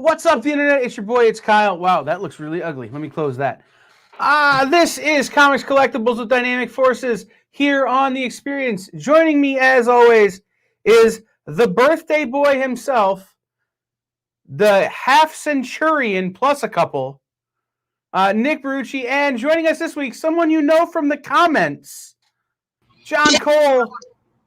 What's up, the internet? It's your boy, it's Kyle. Wow, that looks really ugly. Let me close that. This is Comics Collectibles with Dynamic Forces here on The Experience. Joining me, as always, is the birthday boy himself, the half-centurion plus a couple, Nick Barucci, and joining us this week, someone you know from the comments, John Cole.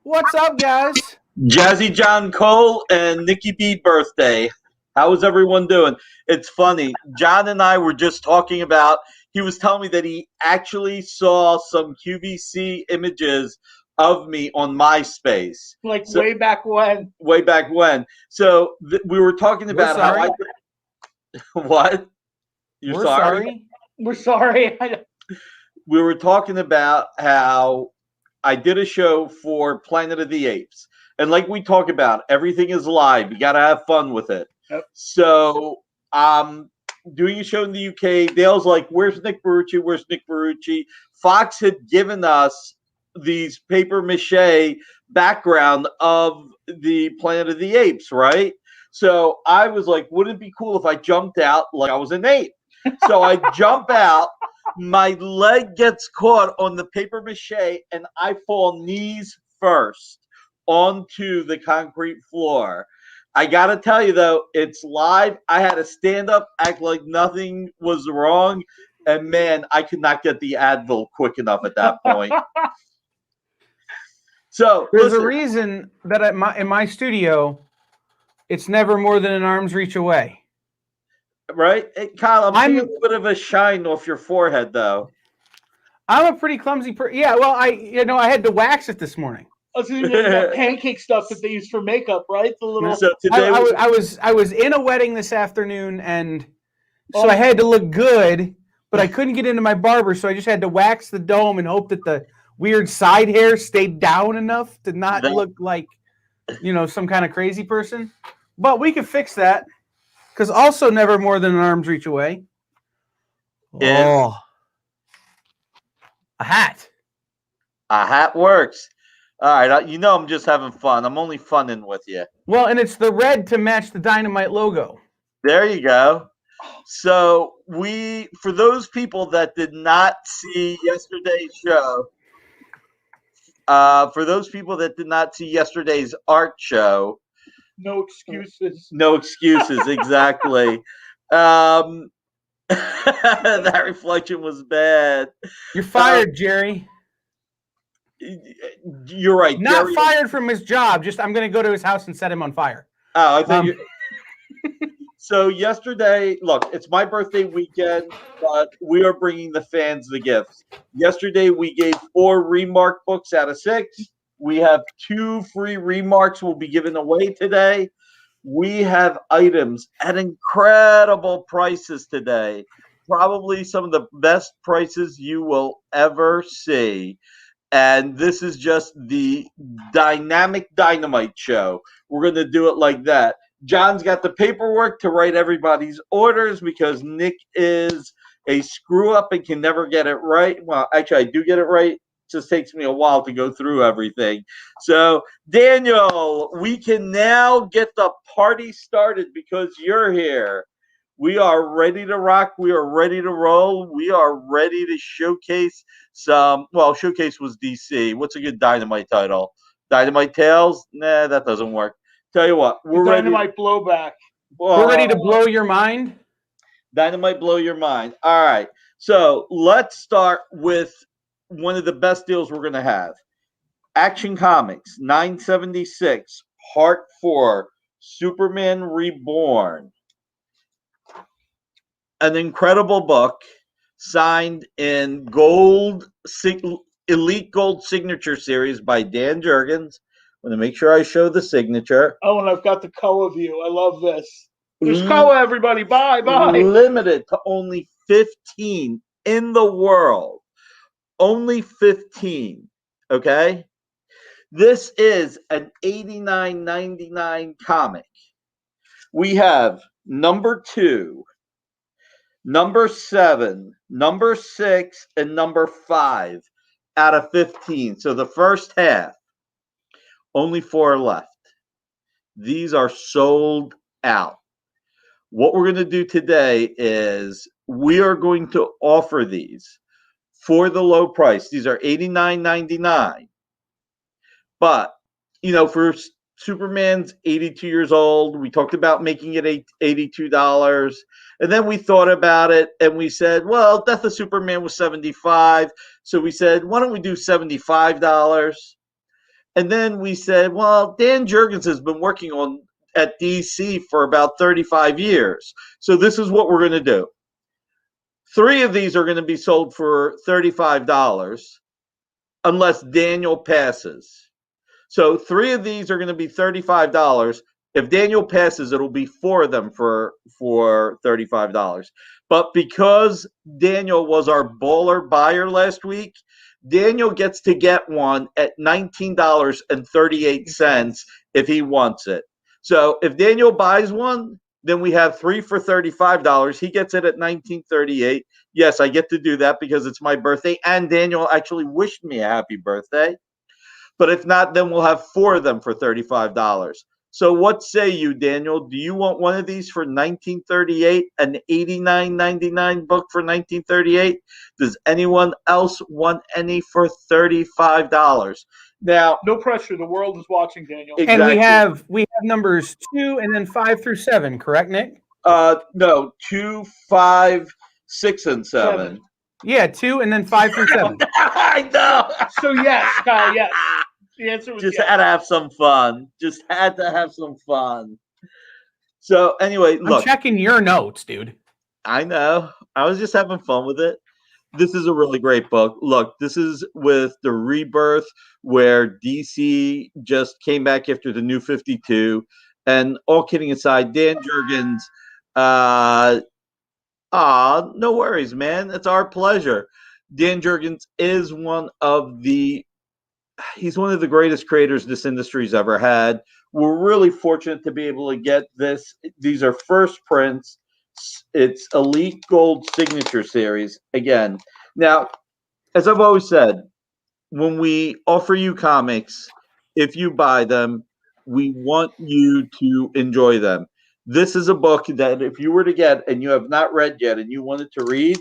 What's up, guys? Jazzy John Cole and Nikki B birthday. How is everyone doing? It's funny. John and I were just talking about, he was telling me that he actually saw some QVC images of me on MySpace. Way back when. Way back when. So we were talking about how I... What? We're sorry? We're sorry. We were talking about how I did a show for Planet of the Apes. And like we talk about, everything is live. You got to have fun with it. Yep. So doing a show in the UK, Dale's like, where's Nick Barucci? Where's Nick Barucci? Fox had given us these paper mache background of the Planet of the Apes, right? So I was like, wouldn't it be cool if I jumped out like I was an ape? So I jump out. My leg gets caught on the paper mache, and I fall knees first onto the concrete floor. I got to tell you, though, it's live. I had to stand up, act like nothing was wrong, and, man, I could not get the Advil quick enough at that point. So there's a reason that in my studio, it's never more than an arm's reach away. Right? Hey, Kyle, I'm seeing a bit of a shine off your forehead, though. I'm a pretty clumsy person. Yeah, well, I had to wax it this morning. That pancake stuff that they use for makeup, right? The little. So today I was in a wedding this afternoon, and so I had to look good, but I couldn't get into my barber, so I just had to wax the dome and hope that the weird side hair stayed down enough to not look like, some kind of crazy person. But we could fix that, because also never more than an arm's reach away. Oh, a hat. A hat works. All right, I'm just having fun. I'm only funning with you. Well, and it's the red to match the Dynamite logo. There you go. So for those people that did not see yesterday's show, for those people that did not see yesterday's art show, no excuses. No excuses, exactly. That reflection was bad. You're fired, Jerry. You're right. Not Jerry fired from his job. Just I'm going to go to his house and set him on fire. Oh, I thought So yesterday, look, it's my birthday weekend, but we are bringing the fans the gifts. Yesterday, we gave 4 Remark books out of 6. We have 2 free Remarks we'll be giving away today. We have items at incredible prices today. Probably some of the best prices you will ever see. And this is just the dynamic dynamite show. We're going to do it like that. John's got the paperwork to write everybody's orders because Nick is a screw-up and can never get it right. Well, actually, I do get it right. It just takes me a while to go through everything. So, Daniel, we can now get the party started because you're here. We are ready to rock. We are ready to roll. We are ready to showcase Showcase was DC. What's a good Dynamite title? Dynamite Tales? Nah, that doesn't work. Tell you what, we're ready. Dynamite Blowback. We're ready to blow your mind. Dynamite blow your mind. All right. So let's start with one of the best deals we're going to have. Action Comics, 976, Part 4, Superman Reborn. An incredible book signed in Elite Gold Signature Series by Dan Jurgens. I'm going to make sure I show the signature. Oh, and I've got the Koa view. I love this. There's Koa, everybody. Bye. Limited to only 15 in the world. Only 15. Okay? This is an $89.99 comic. We have number 2, number 7, number 6, and number 5 out of 15. So the first half, only 4 left. These are sold out. What we're going to do today is we are going to offer these for the low price. These are $89.99. But, for Superman's 82 years old, we talked about making it $82. And then we thought about it and we said, well, Death of Superman was $75. So we said, why don't we do $75? And then we said, well, Dan Jurgens has been working at DC for about 35 years. So this is what we're going to do. 3 of these are going to be sold for $35 unless Daniel passes. So 3 of these are going to be $35. If Daniel passes, it'll be 4 of them for $35. But because Daniel was our baller buyer last week, Daniel gets to get one at $19.38 if he wants it. So if Daniel buys one, then we have 3 for $35. He gets it at $19.38. Yes, I get to do that because it's my birthday, and Daniel actually wished me a happy birthday. But if not, then we'll have 4 of them for $35. So what say you, Daniel? Do you want one of these for $19.38, an $89.99 book for $19.38? Does anyone else want any for $35? Now, No pressure. The world is watching, Daniel. Exactly. And we have numbers 2 and then 5 through 7, correct, Nick? No, 2, 5, 6, and 7. Yeah, 2 and then 5 through 7. I know. So yes, Kyle, yes. The answer was Just yes. had to have some fun. Just had to have some fun. So anyway, look. I'm checking your notes, dude. I know. I was just having fun with it. This is a really great book. Look, this is with the rebirth where DC just came back after the New 52. And all kidding aside, Dan Jurgens, no worries, man. It's our pleasure. Dan Jurgens is he's one of the greatest creators this industry's ever had. We're really fortunate to be able to get this. These are first prints. It's Elite Gold Signature Series. Again, now, as I've always said, when we offer you comics, if you buy them, we want you to enjoy them. This is a book that if you were to get and you have not read yet and you wanted to read,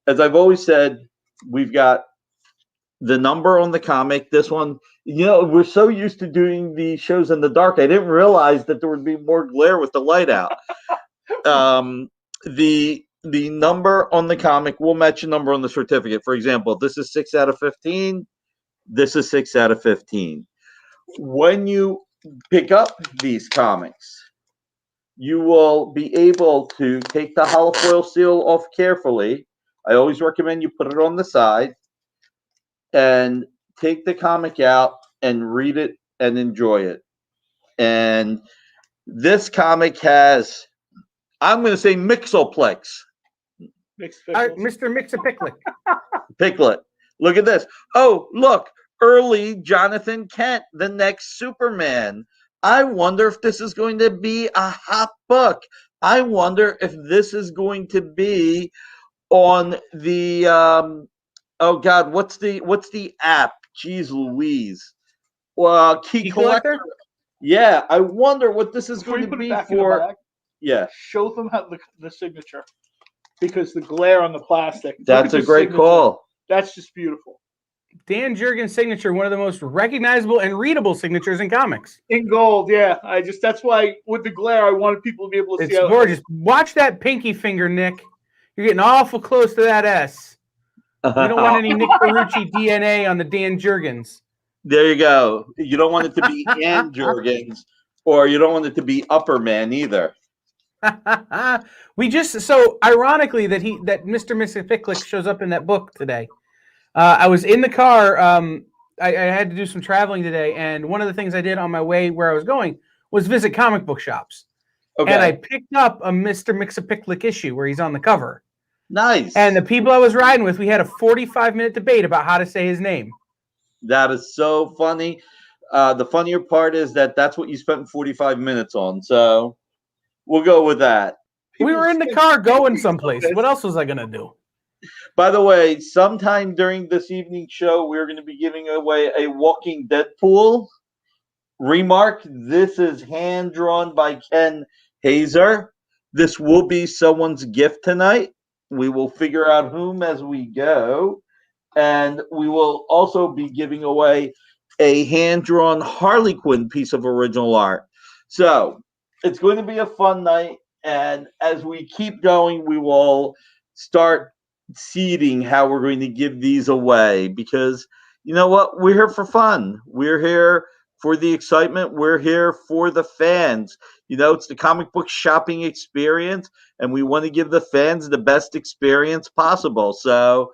as I've always said, we've got the number on the comic. This one, we're so used to doing the shows in the dark. I didn't realize that there would be more glare with the light out. The number on the comic will match a number on the certificate. For example, this is 6 out of 15. This is 6 out of 15. When you pick up these comics, you will be able to take the holofoil seal off carefully. I always recommend you put it on the side and take the comic out and read it and enjoy it. And this comic has, I'm going to say, Mixoplex. Mr. Mixapicklick. Picklet. Look at this. Oh, look. Early Jonathan Kent, the next Superman. I wonder if this is going to be a hot book. I wonder if this is going to be on the oh God, what's the app? Jeez Louise. Well, Key Collector? Yeah, I wonder what this is going to be for. Yeah. Show them how the signature. Because the glare on the plastic. That's a great call. That's just beautiful. Dan Jurgens' signature, one of the most recognizable and readable signatures in comics. In gold, yeah. That's why with the glare, I wanted people to be able to see. It's gorgeous. Watch that pinky finger, Nick. You're getting awful close to that S. We don't want any Nick Ferrucci DNA on the Dan Jurgens. There you go. You don't want it to be Dan Jurgens, or you don't want it to be Upperman either. So ironically that Mr. Mixapicklick shows up in that book today. I was in the car. I had to do some traveling today, and one of the things I did on my way where I was going was visit comic book shops. Okay. And I picked up a Mr. Mixapicklick issue where he's on the cover. Nice. And the people I was riding with, we had a 45-minute debate about how to say his name. That is so funny. The funnier part is that's what you spent 45 minutes on. So we'll go with that. We were in the car going someplace. What else was I going to do? By the way, sometime during this evening show, we're going to be giving away a Walking Deadpool. Remark, this is hand-drawn by Ken Hazer. This will be someone's gift tonight. We will figure out whom as we go. And we will also be giving away a hand-drawn Harley Quinn piece of original art. So it's going to be a fun night. And as we keep going, we will start seeding how we're going to give these away, because you know what? We're here for fun. We're here for the excitement. We're here for the fans. You know, it's the comic book shopping experience, and we want to give the fans the best experience possible. So,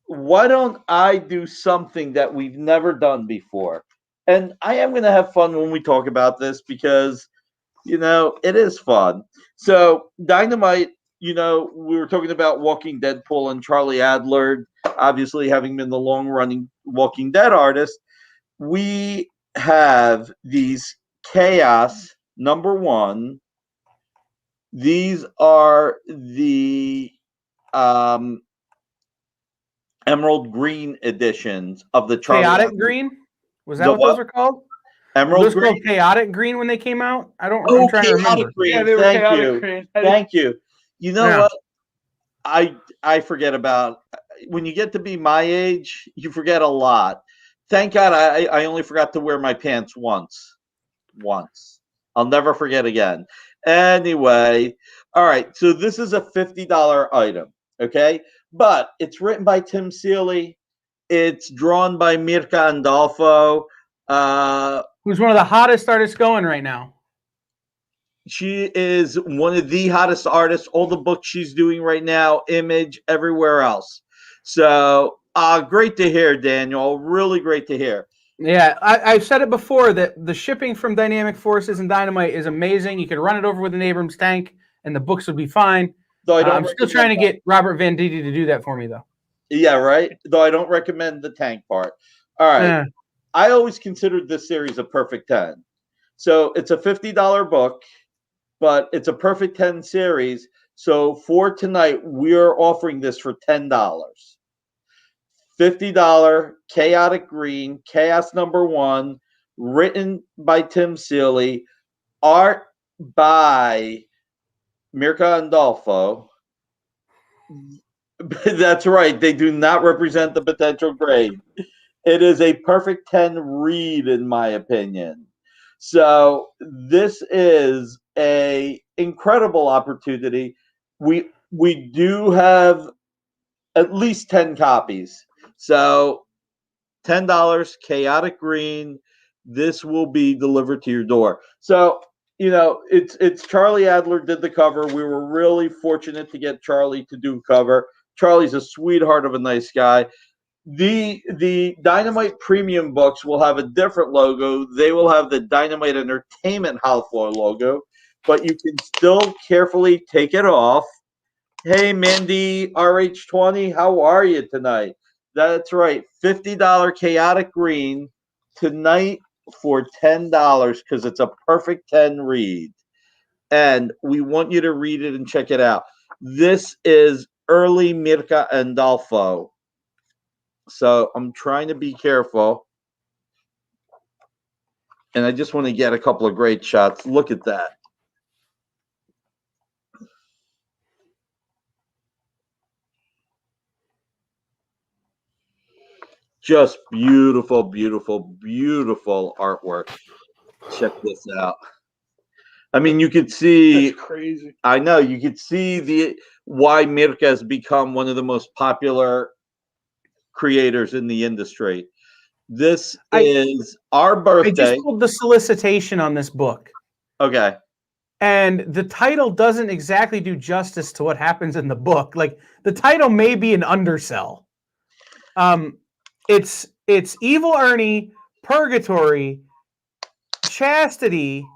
why don't I do something that we've never done before? And I am going to have fun when we talk about this, because you know, it is fun. So, Dynamite, you know, we were talking about Walking Deadpool and Charlie Adler, obviously having been the long running Walking Dead artist. We have these Chaos #1. These are the um, Emerald Green editions of the Charlie Chaotic Adler. Green? Was that The what those what? were called? Were Emerald those Green? called Chaotic Green when they came out? I'm Oh, trying to remember. Chaotic Green. Yeah, they were Thank chaotic you. green. Thank you. You know Yeah. what? I forget about when you get to be my age, you forget a lot. Thank God I only forgot to wear my pants once. Once. I'll never forget again. Anyway, all right. So this is a $50 item, okay? But it's written by Tim Seeley. It's drawn by Mirka Andolfo. Who's one of the hottest artists going right now? She is one of the hottest artists. All the books she's doing right now, Image, everywhere else. So great to hear, Daniel. Really great to hear. Yeah, I've said it before that the shipping from Dynamic Forces and Dynamite is amazing. You could run it over with an Abrams tank, and the books would be fine. Though I don't I'm still trying to get Robert Venditti to do that for me, though. Yeah, right. Though I don't recommend the tank part. All right. I always considered this series a perfect 10. So it's a $50 book, but it's a perfect 10 series. So for tonight, we are offering this for $10. $50 Chaotic Green, Chaos #1, written by Tim Seeley, art by Mirka Andolfo. That's right. They do not represent the potential grade. It is a perfect 10 read, in my opinion. So this is a incredible opportunity. We do have at least 10 copies. So $10, Chaotic Green. This will be delivered to your door. So, you know, it's Charlie Adler did the cover. We were really fortunate to get Charlie to do cover. Charlie's a sweetheart of a nice guy. The Dynamite Premium books will have a different logo. They will have the Dynamite Entertainment Household logo, but you can still carefully take it off. Hey, Mandy RH20, how are you tonight? That's right, $50 Chaotic Green tonight for $10 because it's a perfect 10 read. And we want you to read it and check it out. This is early Mirka Andolfo. So I'm trying to be careful. And I just want to get a couple of great shots. Look at that. Just beautiful, beautiful, beautiful artwork. Check this out. I mean, you could see. That's crazy. I know you could see why Mirka has become one of the most popular creators in the industry. This is our birthday. I just pulled the solicitation on this book. Okay. And the title doesn't exactly do justice to what happens in the book. Like, the title may be an undersell. It's Evil Ernie, Purgatory, Chastity,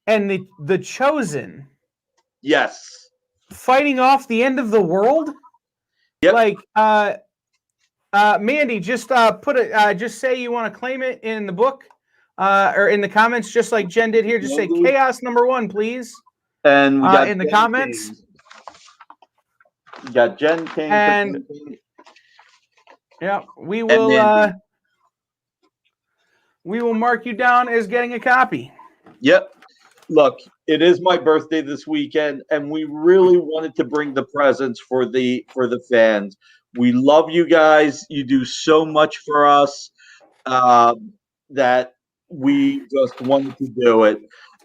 and the Chosen. Yes. Fighting off the end of the world. Yep. Like, Mandy, just just say you want to claim it in the book, or in the comments, just like Jen did here. Just say Chaos #1, please. And we got in the Jen comments. King. We got Jen King. And yeah, we will mark you down as getting a copy. Yep. Look, It is my birthday this weekend, and we really wanted to bring the presents for the fans. We love you guys. You do so much for us that we just wanted to do it.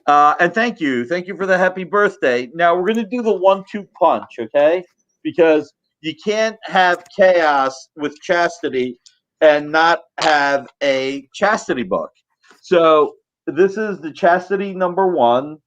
And thank you for the happy birthday. Now we're gonna do the 1-2 punch, okay? Because you can't have chaos with chastity and not have a chastity book. So this is the chastity #1,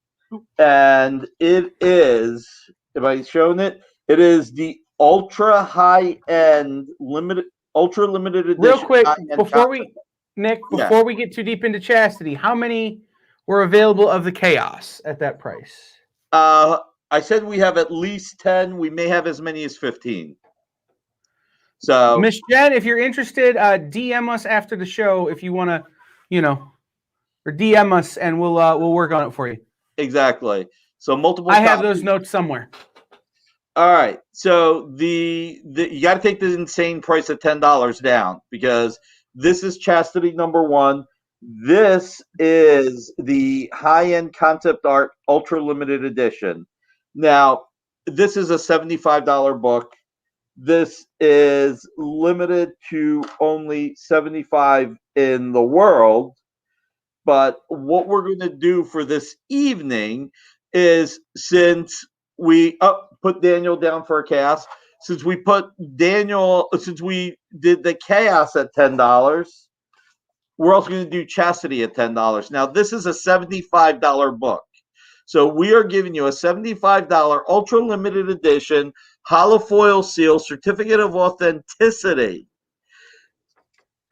and it is. Have I shown it? It is the ultra high end limited, ultra limited Real edition. quick, High-end before concept. Yeah. before we get too deep into chastity, how many were available of the chaos at that price? I said we have at least 10. We may have as many as 15. So Miss Jen, if you're interested, DM us after the show if you want to, or DM us and we'll work on it for you. exactly. So multiple. I have those copies. notes somewhere. All right. So the you got to take the insane price of $10 down because this is chastity #1. This is the high-end concept art ultra limited edition. Now, this is a $75 book. This is limited to only 75 in the world. But what we're going to do for this evening is since we put Daniel down for a chaos, since we did the chaos at $10, we're also going to do chastity at $10. Now, this is a $75 book. So we are giving you a $75 ultra limited edition holofoil seal certificate of authenticity.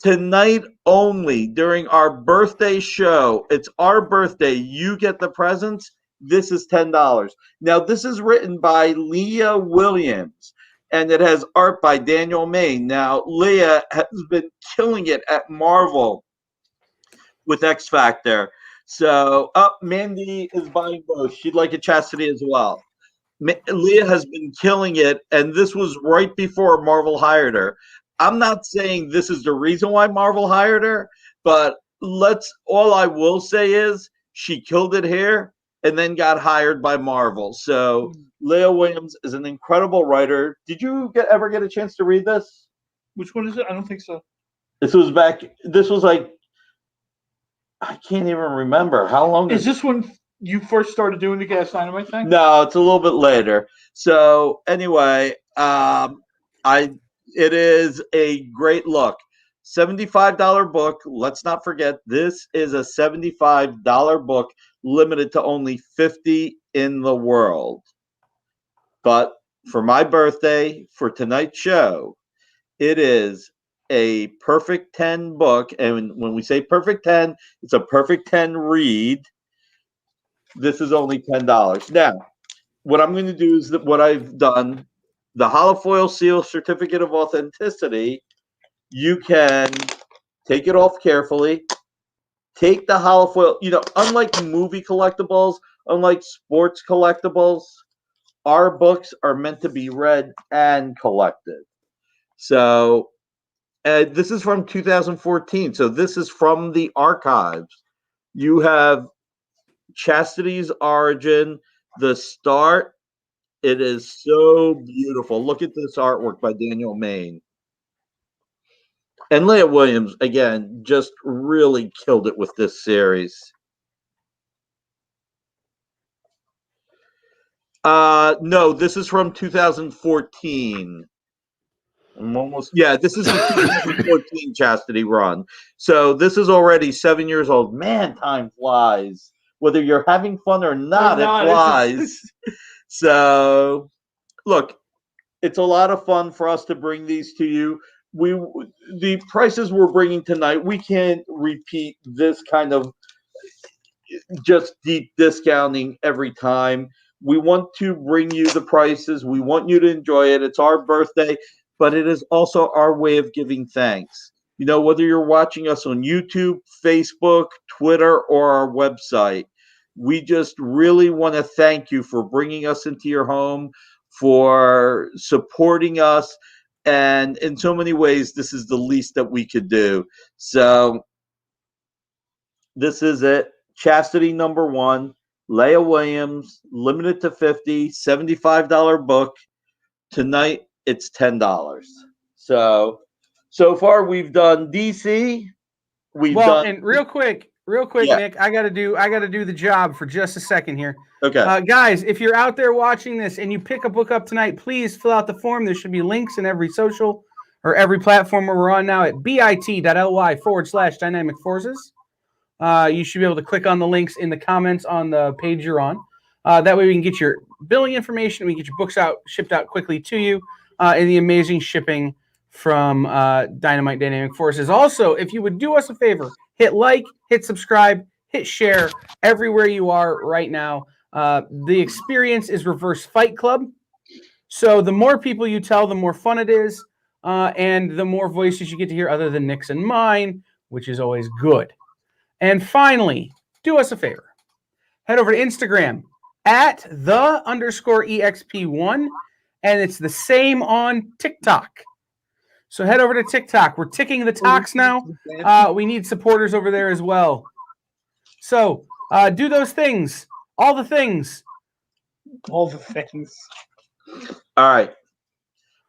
Tonight only during our birthday show. It's our birthday. You get the presents. This is $10. Now, this is written by Leah Williams and it has art by Daniel Main. Now, Leah has been killing it at Marvel with X Factor. So, Mandy is buying both. She'd like a chastity as well. Leah has been killing it, and this was right before Marvel hired her. I'm not saying this is the reason why Marvel hired her, but all I will say is she killed it here and then got hired by Marvel. So Leah Williams is an incredible writer. Did you ever get a chance to read this? Which one is it? I don't think so. This was like, I can't even remember. How long is this when you first started doing the Gas Dynamite thing? No, it's a little bit later. So anyway, it is a great look. $75 book. Let's not forget, this is a $75 book limited to only 50 in the world. But for my birthday, for tonight's show, it is a perfect 10 book. And when we say perfect 10, it's a perfect 10 read. This is only $10. Now, what I'm going to do is what I've done, the holofoil seal certificate of authenticity, you can take it off carefully. Take the holofoil, unlike movie collectibles, unlike sports collectibles, our books are meant to be read and collected. So this is from 2014. So this is from the archives. You have Chastity's Origin, the start. It is so beautiful. Look at this artwork by Daniel Main. And Leah Williams, again, just really killed it with this series. No, this is from 2014. This is the 2014 Chastity run. So this is already 7 years old. Man, time flies. Whether you're having fun or not, it flies. So, look, it's a lot of fun for us to bring these to you. The prices we're bringing tonight, we can't repeat this kind of just deep discounting every time. We want to bring you the prices. We want you to enjoy it. It's our birthday, but it is also our way of giving thanks. Whether you're watching us on YouTube, Facebook, Twitter, or our website, we just really want to thank you for bringing us into your home, for supporting us. And in so many ways, this is the least that we could do. So this is it. Chastity #1. Leah Williams, limited to 50, $75 book. Tonight it's $10. So far we've done DC. And real quick, Yeah. Nick, I gotta do the job for just a second here. Okay. Guys, if you're out there watching this and you pick a book up tonight, please fill out the form. There should be links in every social or every platform where we're on now at bit.ly/dynamic forces. You should be able to click on the links in the comments on the page you're on. That way we can get your billing information. We can get your books shipped out quickly to you, and the amazing shipping from Dynamite Dynamic Forces. Also, if you would do us a favor, hit like, hit subscribe, hit share everywhere you are right now. The experience is Reverse Fight Club. So the more people you tell, the more fun it is, and the more voices you get to hear other than Nick's and mine, which is always good. And finally, do us a favor. Head over to Instagram at @the_EXP1, and it's the same on TikTok. So head over to TikTok. We're ticking the talks now. We need supporters over there as well. So do those things. All the things. All the things. All right.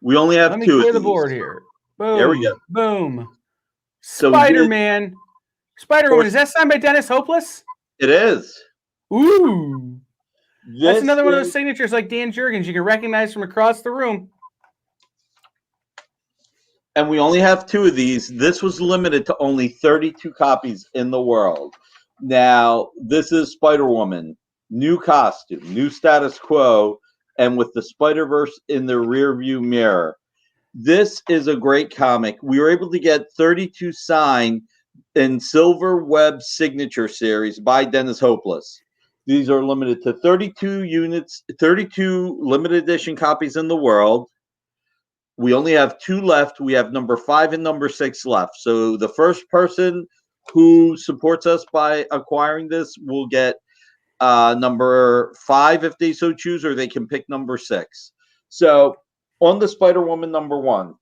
We only have Let me two clear of the these. board here. Boom. There we go. Boom. So Spider-Man. Spider-Woman. Is that signed by Dennis Hopeless? It is. Ooh. That's This another one of those is- signatures like Dan Jurgens you can recognize from across the room. And we only have two of these. This was limited to only 32 copies in the world. Now, this is Spider-Woman. New costume, new status quo, and with the Spider-Verse in the rearview mirror. This is a great comic. We were able to get 32 signed in Silver Web Signature Series by Dennis Hopeless. These are limited to 32 units, 32 limited edition copies in the world. We only have two left. We have number 5 and number 6 left. So the first person who supports us by acquiring this will get number 5 if they so choose, or they can pick number 6. So on the Spider-Woman number 1,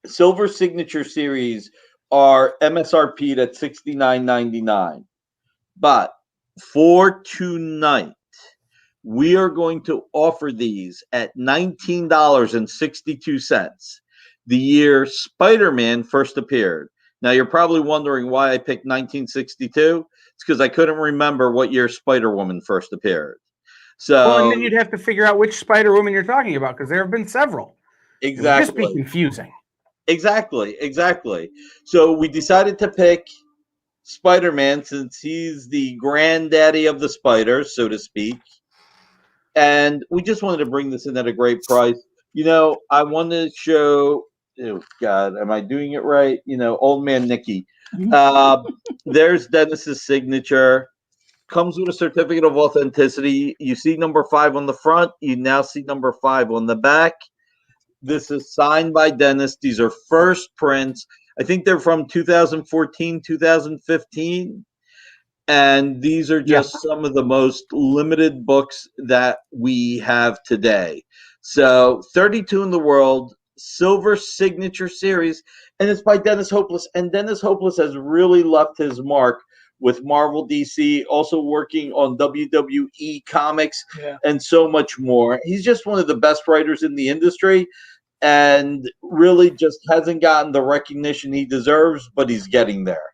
Silver Signature Series are MSRP'd at $69.99. But for tonight, we are going to offer these at $19.62, the year Spider-Man first appeared. Now, you're probably wondering why I picked 1962. It's because I couldn't remember what year Spider-Woman first appeared. So, And then you'd have to figure out which Spider-Woman you're talking about, because there have been several. exactly. It would just be confusing. Exactly. So we decided to pick Spider-Man since he's the granddaddy of the spiders, so to speak. And we just wanted to bring this in at a great price. You know, I wanted to show, oh God, am I doing it right? You know, old man Nicky. There's Dennis's signature. Comes with a certificate of authenticity. You see number 5 on the front. You now see number 5 on the back. This is signed by Dennis. These are first prints. I think they're from 2014, 2015. And these are just some of the most limited books that we have today. So 32 in the world, Silver Signature Series, and it's by Dennis Hopeless. And Dennis Hopeless has really left his mark with Marvel, DC, also working on WWE comics and so much more. He's just one of the best writers in the industry and really just hasn't gotten the recognition he deserves, but he's getting there.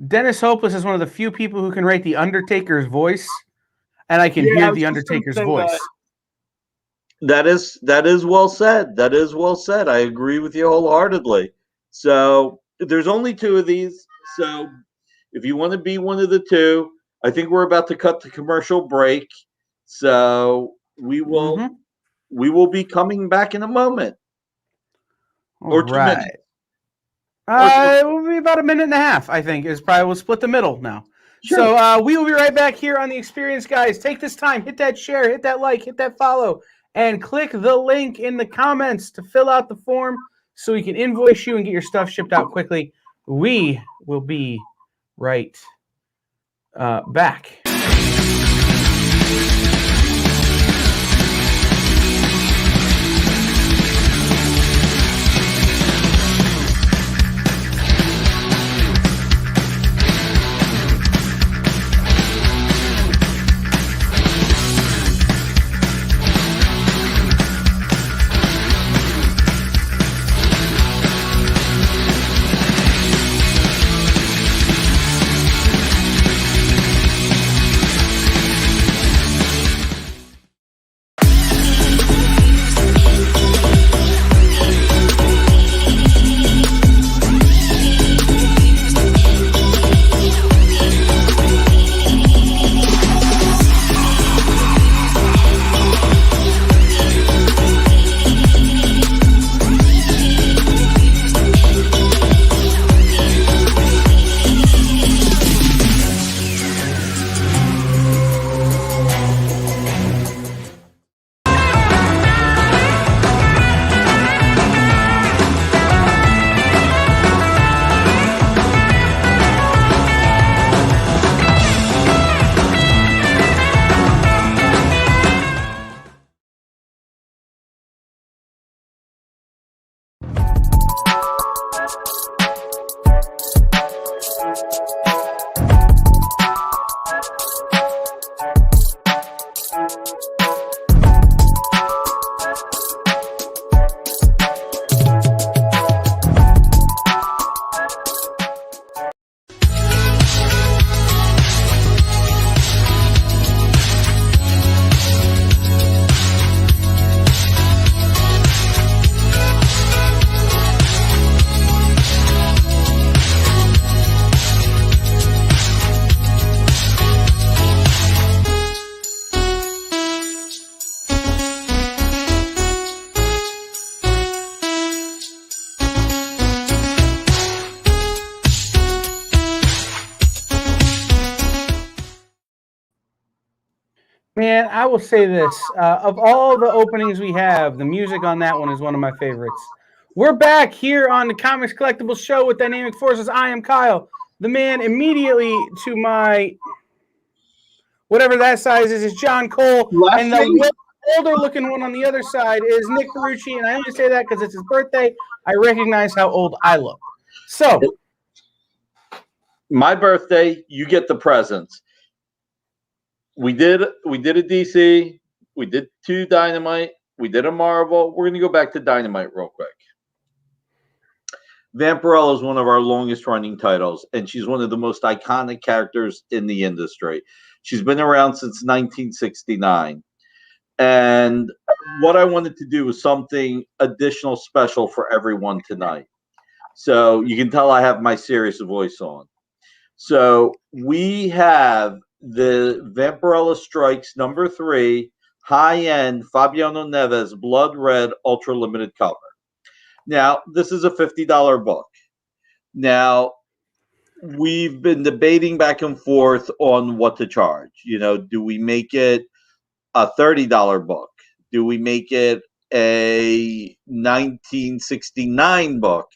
Dennis Hopeless is one of the few people who can write the Undertaker's voice, and I can hear the Undertaker's voice. That is well said. That is well said. I agree with you wholeheartedly. So there's only 2 of these. So if you want to be one of the 2, I think we're about to cut the commercial break. So we will be coming back in a moment. Or 2 minutes. It will be about a minute and a half, I think. We'll split the middle now. Sure. So we will be right back here on The Experience, guys. Take this time, hit that share, hit that like, hit that follow, and click the link in the comments to fill out the form so we can invoice you and get your stuff shipped out quickly. We will be right back. Man, I will say this. Of all the openings we have, the music on that one is one of my favorites. We're back here on the Comics Collectibles Show with Dynamic Forces. I am Kyle. The man immediately to my, whatever that size is John Cole. And the older looking one on the other side is Nick Carucci. And I only say that because it's his birthday. I recognize how old I look. So, my birthday, you get the presents. We did a DC, we did 2 Dynamite, we did a Marvel. We're going to go back to Dynamite real quick. Vampirella is one of our longest running titles, and she's one of the most iconic characters in the industry. She's been around since 1969. And what I wanted to do was something additional special for everyone tonight. So you can tell I have my serious voice on. So we have the Vampirella Strikes #3 high-end Fabiano Neves Blood Red Ultra Limited cover. Now, this is a $50 book. Now, we've been debating back and forth on what to charge. You know, do we make it a $30 book? Do we make it a 1969 book?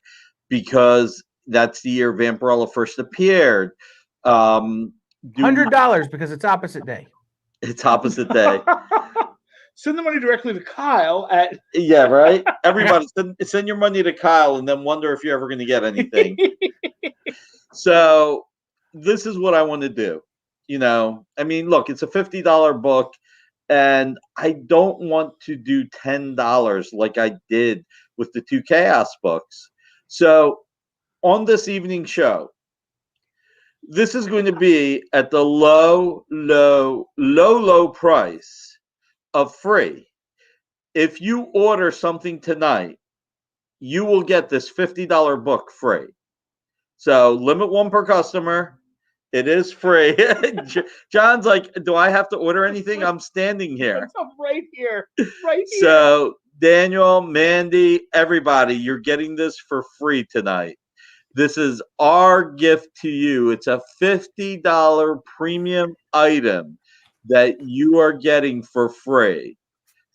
Because that's the year Vampirella first appeared. $100 because it's opposite day. It's opposite day. Send the money directly to Kyle at. Yeah, right? Everybody, send your money to Kyle and then wonder if you're ever going to get anything. So this is what I want to do. You know, I mean, look, it's a $50 book, and I don't want to do $10 like I did with the 2 Chaos books. So on this evening show, this is going to be at the low price of free. If you order something tonight, you will get this $50 book free. So limit 1 per customer. It is free. John's like, do I have to order anything? I'm standing here. I'm right here. Right here. So Daniel, Mandy, everybody, you're getting this for free tonight. This is our gift to you. It's a $50 premium item that you are getting for free.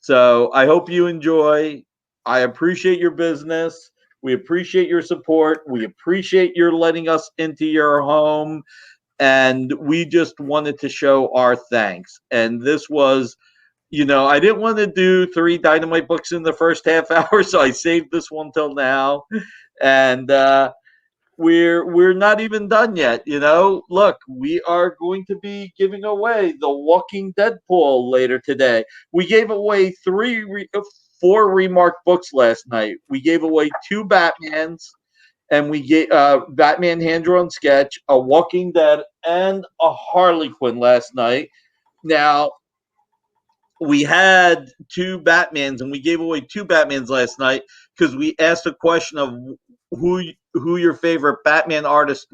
So I hope you enjoy. I appreciate your business. We appreciate your support. We appreciate your letting us into your home. And we just wanted to show our thanks. And this was, you know, I didn't want to do 3 Dynamite books in the first half hour, so I saved this one till now. And we're not even done yet. You know, look, we are going to be giving away the Walking Deadpool later today. We gave away 4 remarked books last night. We gave away 2 Batmans, and we gave Batman hand-drawn sketch, a Walking Dead, and a Harley Quinn last night. Now, we had 2 Batmans, and we gave away 2 Batmans last night because we asked a question of who your favorite Batman artist,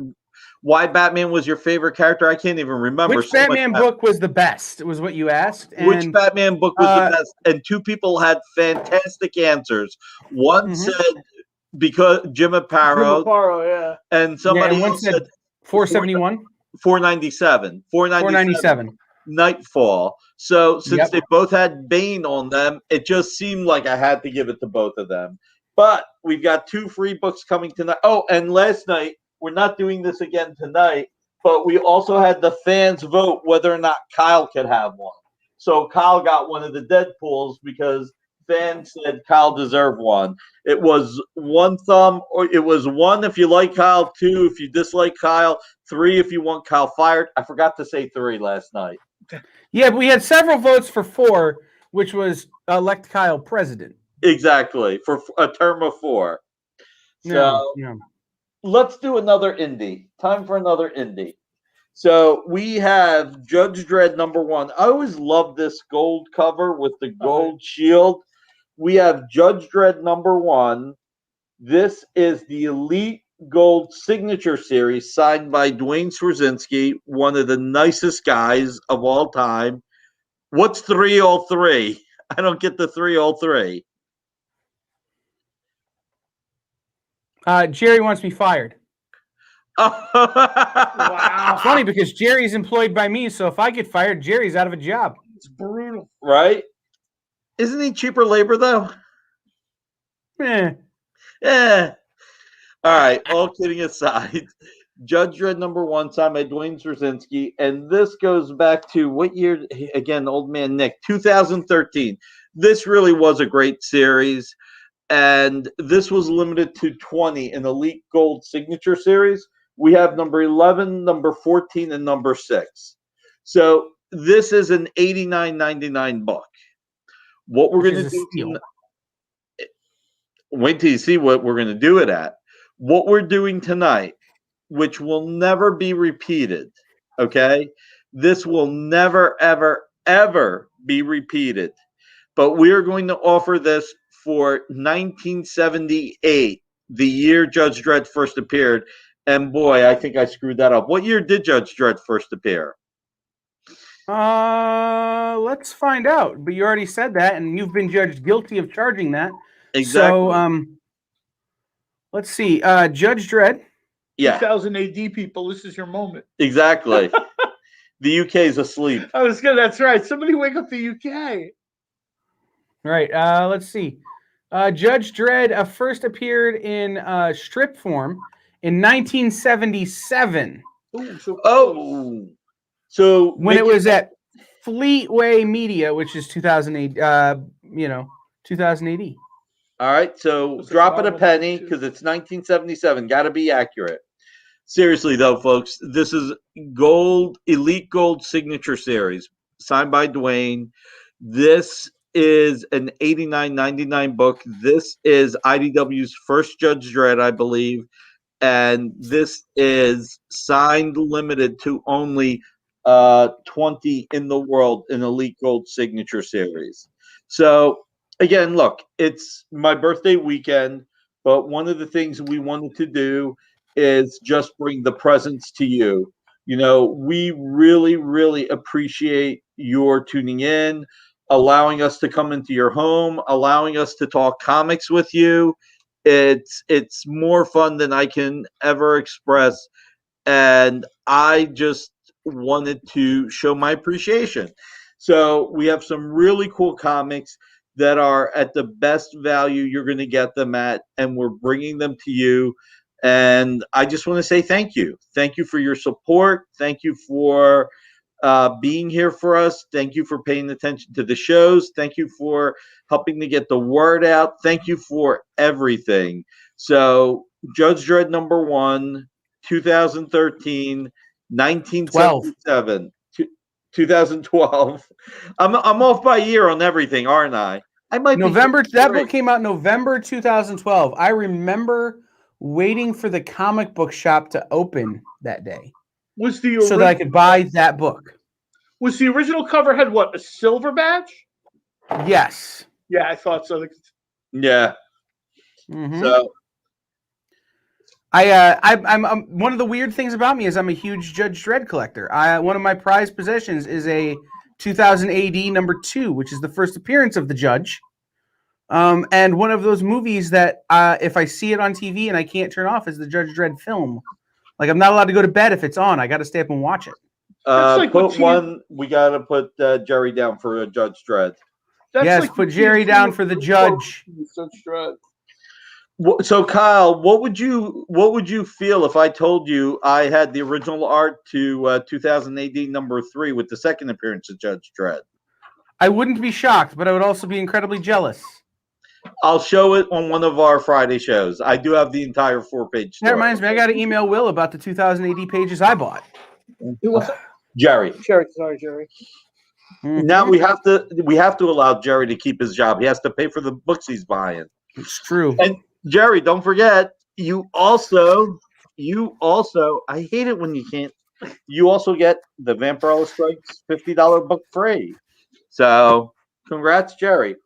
why Batman was your favorite character. I can't even remember. Which Batman book was the best? It was what you asked. And, which Batman book was the best? And 2 people had fantastic answers. One said because Jim Aparo, yeah. And somebody else said 471, 497, 497. Nightfall. So since they both had Bane on them, it just seemed like I had to give it to both of them. But we've got 2 free books coming tonight. Oh, and last night, we're not doing this again tonight, but we also had the fans vote whether or not Kyle could have one. So Kyle got one of the Deadpools because fans said Kyle deserved one. It was 1 thumb, or it was 1 if you like Kyle, 2 if you dislike Kyle, 3 if you want Kyle fired. I forgot to say 3 last night. Yeah, but we had several votes for 4, which was elect Kyle president. Exactly, for a term of 4. So let's do another indie. Time for another indie. So we have Judge Dredd #1. I always love this gold cover with the gold shield. We have Judge Dredd #1. This is the Elite Gold Signature Series signed by Dwayne Swarzynski, one of the nicest guys of all time. What's 303? I don't get the 303. Jerry wants me fired. Wow. It's funny because Jerry's employed by me, so if I get fired, Jerry's out of a job. It's brutal. right? Isn't he cheaper labor though? Eh. Yeah. All right. All kidding aside, Judge Dredd #1 signed by Dwayne Straczynski, and this goes back to what year? Again, old man Nick, 2013. This really was a great series, and this was limited to 20 in Elite Gold Signature Series. We have number 11, number 14, and number 6. So this is an $89.99 book. What we're Which going is to a do steal. wait till you see what we're going to do it at. What we're doing tonight, which will never be repeated, okay? This will never, ever, ever be repeated. But we are going to offer this for 1978, the year Judge Dredd first appeared. And boy, I think I screwed that up. What year did Judge Dredd first appear? Let's find out. But you already said that, and you've been judged guilty of charging that. Exactly. So, let's see. Judge Dredd. Yeah, 2000 AD, people. This is your moment. exactly. The UK is asleep. I was good. That's right. Somebody wake up the UK. Right. Let's see. Judge Dredd first appeared in strip form in 1977 Ooh, so close. Oh, so when it was at Fleetway Media, which is 2008. 2000 AD. all right. So Was it drop it a Marvel penny too? because it's 1977. Got to be accurate. Seriously though, folks, this is gold, elite gold signature series signed by Dwayne. This is an $89.99 book. This is IDW's first Judge Dredd, I believe, and this is signed limited to only 20 in the world in elite gold signature series. So again, look, it's my birthday weekend, but one of the things we wanted to do is just bring the presents to you. You know, we really, really appreciate your tuning in, allowing us to come into your home, allowing us to talk comics with you. It's more fun than I can ever express, and I just wanted to show my appreciation. So we have some really cool comics that are at the best value you're going to get them at, and we're bringing them to you. And I just want to say thank you. Thank you for your support. Thank you for being here for us. Thank you for paying attention to the shows. Thank you for helping to get the word out. Thank you for everything. So, Judge Dredd #1, 2013, 12. 1977, 2012. I'm off by a year on everything, aren't I? I might November. be That book came out November 2012. I remember waiting for the comic book shop to open that day Was the so that I could buy that book. Was the original cover had what, a silver badge? Yes. Yeah, I thought so. Yeah. Mm-hmm. So I'm one of the weird things about me is I'm a huge Judge Dredd collector. One of my prized possessions is a 2000 AD #2, which is the first appearance of the Judge. And one of those movies that if I see it on TV and I can't turn off is the Judge Dredd film. Like I'm not allowed to go to bed if it's on. I got to stay up and watch it. Like put one. We got to put Jerry down for Judge Dredd. Yes, put Jerry down for the Judge. Judge Dredd. So Kyle, what would you feel if I told you I had the original art to 2000 AD #3 with the second appearance of Judge Dredd? I wouldn't be shocked, but I would also be incredibly jealous. I'll show it on one of our Friday shows. I do have the entire 4-page story. That reminds me, I got to email Will about the 2000 AD pages I bought. Jerry. Sorry, Jerry. Mm-hmm. Now we have to allow Jerry to keep his job. He has to pay for the books he's buying. It's true. And Jerry, don't forget, you also, I hate it when you can't. You also get the Vampirella Strikes $50 book free. So, congrats, Jerry.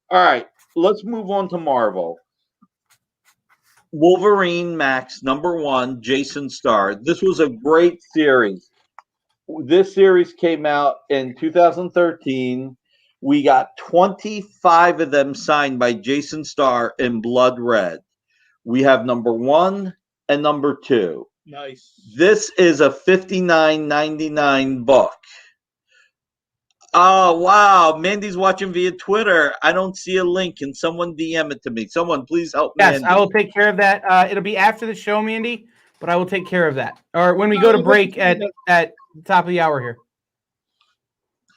All right, let's move on to Marvel. Wolverine Max #1, Jason Starr. This was a great series. This series came out in 2013. We got 25 of them signed by Jason Starr in blood red. We have #1 and #2. Nice. This is a $59.99 book. Oh, wow. Mandy's watching via Twitter. I don't see a link. Can someone DM it to me? Someone, please help Yes, Mandy. I will take care of that. It'll be after the show, Mandy, but I will take care of that. Or when we go to break at the top of the hour here.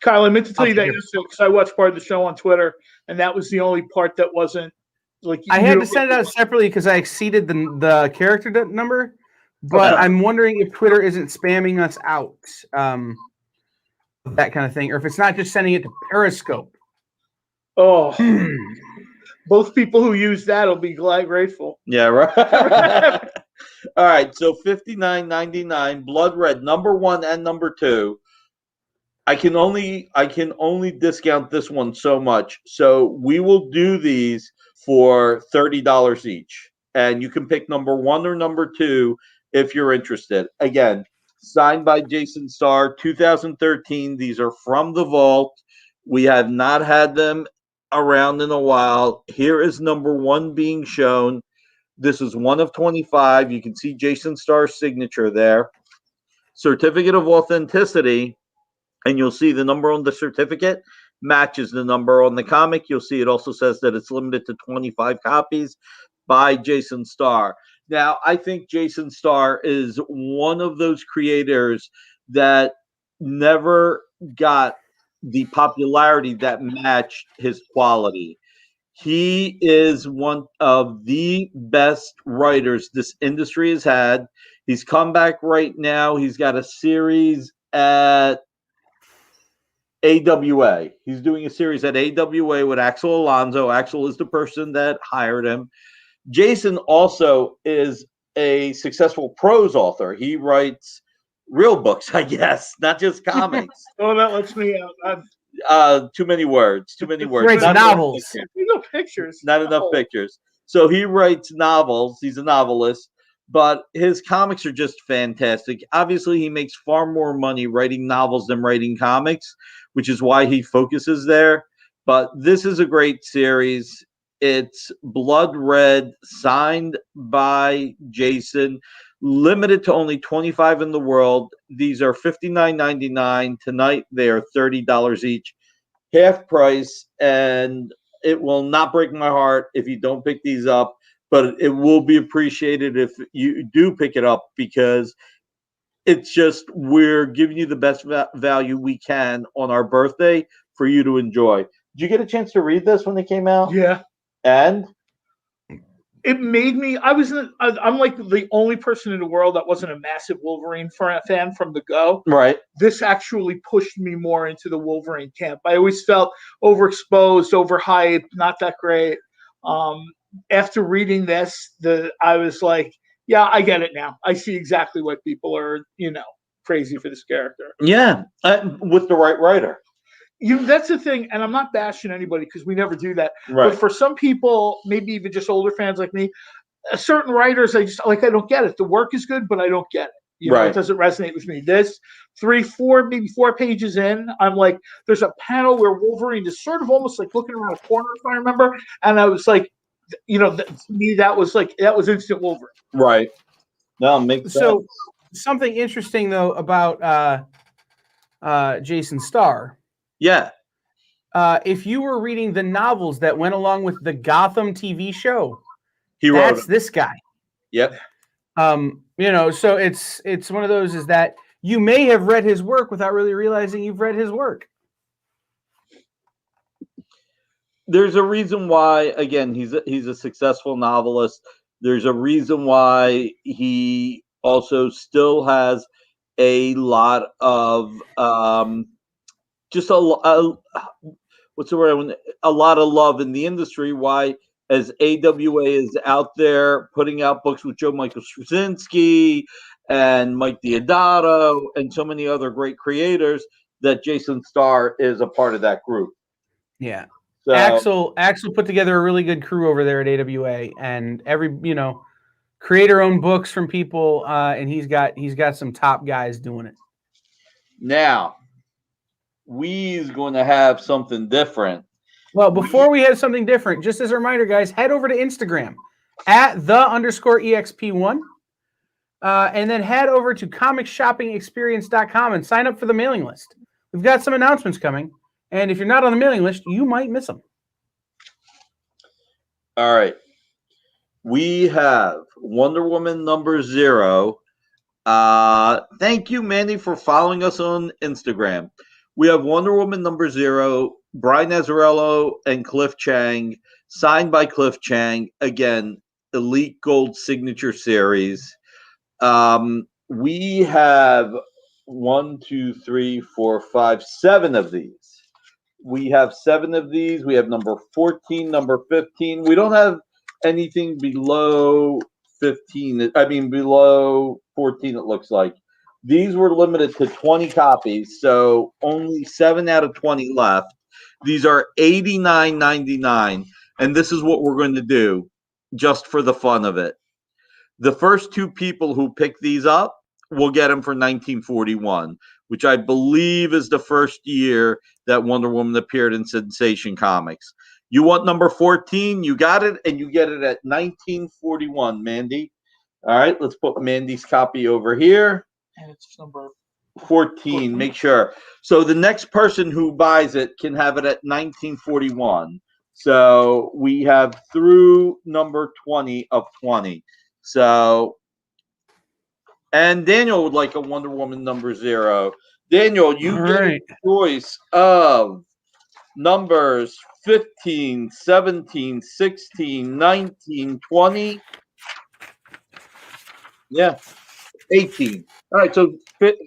Kyle, I meant to tell you that I'll take yesterday because I watched part of the show on Twitter, and that was the only part that wasn't like I had to send it out separately because I exceeded the character number, but Okay. I'm wondering if Twitter isn't spamming us out, that kind of thing, or if it's not just sending it to Periscope. Oh, both people who use that will be grateful. Yeah, right. All right, so $59.99, Blood Red, number 1 and number 2. I can only discount this one so much. So we will do these for $30 each. And you can pick number 1 or number 2 if you're interested. Again, signed by Jason Starr, 2013. These are from the vault. We have not had them around in a while. Here is number 1 being shown. This is 1 of 25. You can see Jason Starr's signature there. Certificate of authenticity. And you'll see the number on the certificate matches the number on the comic. You'll see it also says that it's limited to 25 copies by Jason Starr. Now, I think Jason Starr is one of those creators that never got the popularity that matched his quality. He is one of the best writers this industry has had. He's come back right now. He's got a series at AWA. He's doing a series at AWA with Axel Alonso. Axel is the person that hired him. Jason also is a successful prose author. He writes real books, I guess, not just comics. Oh, that lets me out. Too many words. He writes novels. No pictures. Not enough pictures. So he writes novels. He's a novelist. But his comics are just fantastic. Obviously, he makes far more money writing novels than writing comics, which is why he focuses there. But this is a great series. It's Blood Red, signed by Jason, limited to only 25 in the world. These are $59.99. Tonight, they are $30 each, half price. And it will not break my heart if you don't pick these up. But it will be appreciated if you do pick it up because it's just we're giving you the best value we can on our birthday for you to enjoy. Did you get a chance to read this when it came out? Yeah. And? It made me, I'm like the only person in the world that wasn't a massive Wolverine fan from the go. Right. This actually pushed me more into the Wolverine camp. I always felt overexposed, overhyped, not that great. After reading this, I was like, yeah, I get it now. I see exactly what people are, crazy for this character. Yeah, with the right writer. That's the thing, and I'm not bashing anybody because we never do that. Right. But for some people, maybe even just older fans like me, certain writers, I don't get it. The work is good, but I don't get it. It doesn't resonate with me. This maybe 4 pages in, I'm like, there's a panel where Wolverine is sort of almost like looking around a corner, if I remember, and I was like, to me, that was instant Wolverine. Right. No, makes sense. So something interesting though about Jason Starr. Yeah. If you were reading the novels that went along with the Gotham TV show, That's this guy. Yep. So it's one of those is that you may have read his work without really realizing you've read his work. There's a reason why, again, he's a successful novelist. There's a reason why he also still has a lot of what's the word? A lot of love in the industry. Why, as AWA is out there putting out books with Joe Michael Straczynski and Mike Deodato and so many other great creators, that Jason Starr is a part of that group. Yeah. So, Axel put together a really good crew over there at AWA, and every creator-owned books from people, and he's got some top guys doing it. Now, we's going to have something different. Well, before we have something different, just as a reminder, guys, head over to Instagram at @the_EXP1, and then head over to comicshoppingexperience.com and sign up for the mailing list. We've got some announcements coming. And if you're not on the mailing list, you might miss them. All right. We have Wonder Woman #0. Thank you, Mandy, for following us on Instagram. We have Wonder Woman #0, Brian Azzarello and Cliff Chang, signed by Cliff Chang. Again, Elite Gold Signature Series. We have 1, 2, 3, 4, 5, 7 of these. We have 7 of these. We have number 14, number 15. We don't have anything below 15. I mean, below 14, it looks like. These were limited to 20 copies, so only 7 out of 20 left. These are $89.99, and this is what we're going to do just for the fun of it. The first 2 people who pick these up will get them for 1941, which I believe is the first year that Wonder Woman appeared in Sensation Comics. You want number 14? You got it, and you get it at 1941, Mandy. All right, let's put Mandy's copy over here. And it's number 14. Make sure. So the next person who buys it can have it at 1941. So we have through number 20 of 20. So, and Daniel would like a Wonder Woman #0. Daniel, you get a choice of numbers 15, 17, 16, 19, 20. Yeah, 18. All right, so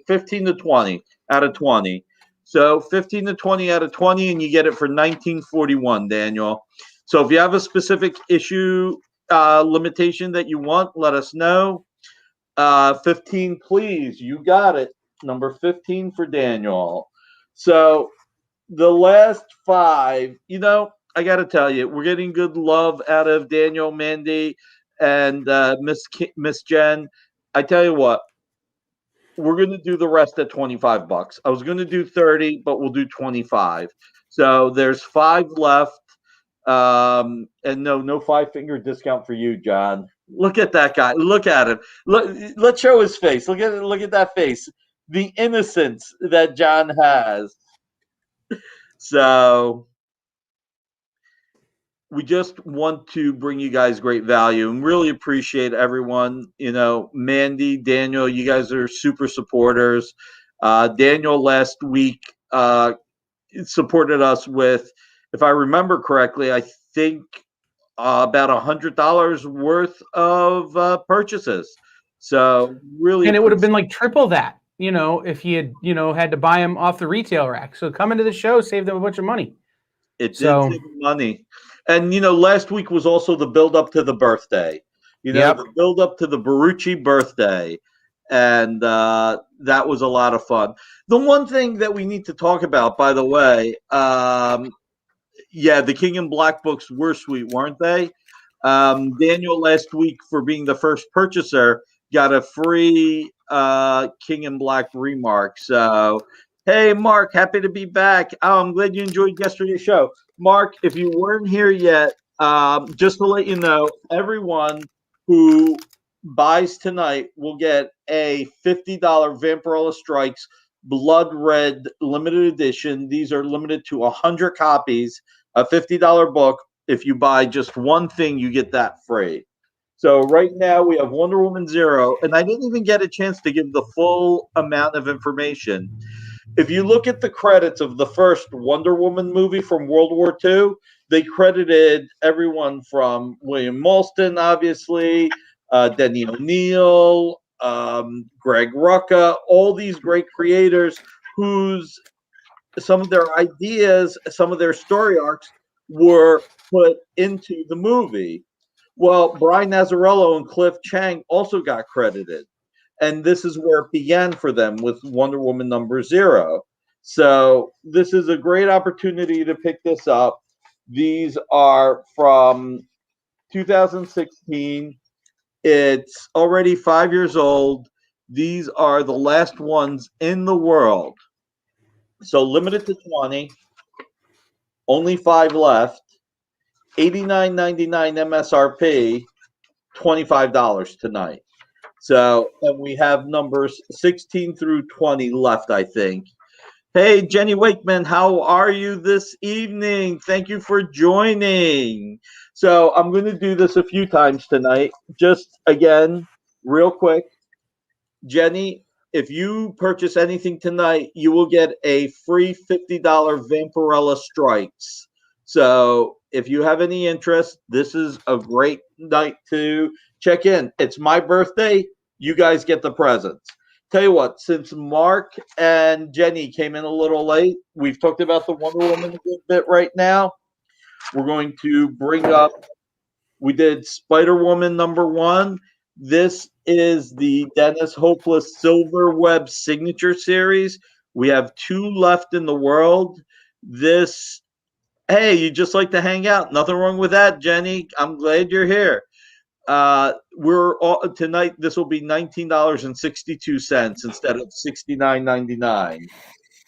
15 to 20 out of 20. So 15 to 20 out of 20, and you get it for 1941, Daniel. So if you have a specific issue limitation that you want, let us know. 15, please. You got it. Number 15 for Daniel. So the last 5, I got to tell you, we're getting good love out of Daniel, Mandy, and Miss Jen. I tell you what, we're going to do the rest at $25. I was going to do 30, but we'll do 25. So there's 5 left. And no 5-finger discount for you, John. Look at that guy. Look at him. Let's show his face. Look at that face. The innocence that John has. So we just want to bring you guys great value and really appreciate everyone. Mandy, Daniel, you guys are super supporters. Daniel last week supported us with, if I remember correctly, I think about $100 worth of purchases. So really, and it would have been like triple that, if he had, had to buy them off the retail rack. So come into the show, save them a bunch of money. It did save money. And, last week was also the build up to the birthday, the build up to the Barucci birthday. And that was a lot of fun. The one thing that we need to talk about, by the way, the King in Black books were sweet, weren't they? Daniel last week, for being the first purchaser, got a free King in Black remark. So, hey, Mark, happy to be back. Oh, I'm glad you enjoyed yesterday's show. Mark, if you weren't here yet, just to let you know, everyone who buys tonight will get a $50 Vampirella Strikes Blood Red limited edition. These are limited to 100 copies, a $50 book. If you buy just one thing, you get that free. So right now we have Wonder Woman 0, and I didn't even get a chance to give the full amount of information. If you look at the credits of the first Wonder Woman movie from World War II, they credited everyone from William Molston, obviously, Denny O'Neil, Greg Rucka, all these great creators whose some of their ideas, some of their story arcs were put into the movie. Well, Brian Azzarello and Cliff Chang also got credited. And this is where it began for them with Wonder Woman #0. So this is a great opportunity to pick this up. These are from 2016. It's already 5 years old. These are the last ones in the world. So limited to 20. Only 5 left. $89.99 MSRP. $25 tonight. So, and we have numbers 16 through 20 left, I think. Hey, Jenny Wakeman, how are you this evening? Thank you for joining. So I'm going to do this a few times tonight. Just again, real quick, Jenny, if you purchase anything tonight, you will get a free $50 Vampirella Strikes. So if you have any interest, this is a great night to check in. It's my birthday. You guys get the presents. Tell you what, since Mark and Jenny came in a little late, we've talked about the Wonder Woman a good bit right now. We're going to bring up, we did Spider Woman #1. This is the Dennis Hopeless Silver Web signature series. We have 2 left in the world. This, hey, you just like to hang out. Nothing wrong with that, Jenny. I'm glad you're here. We're all, tonight. This will be $19.62 instead of $69.99.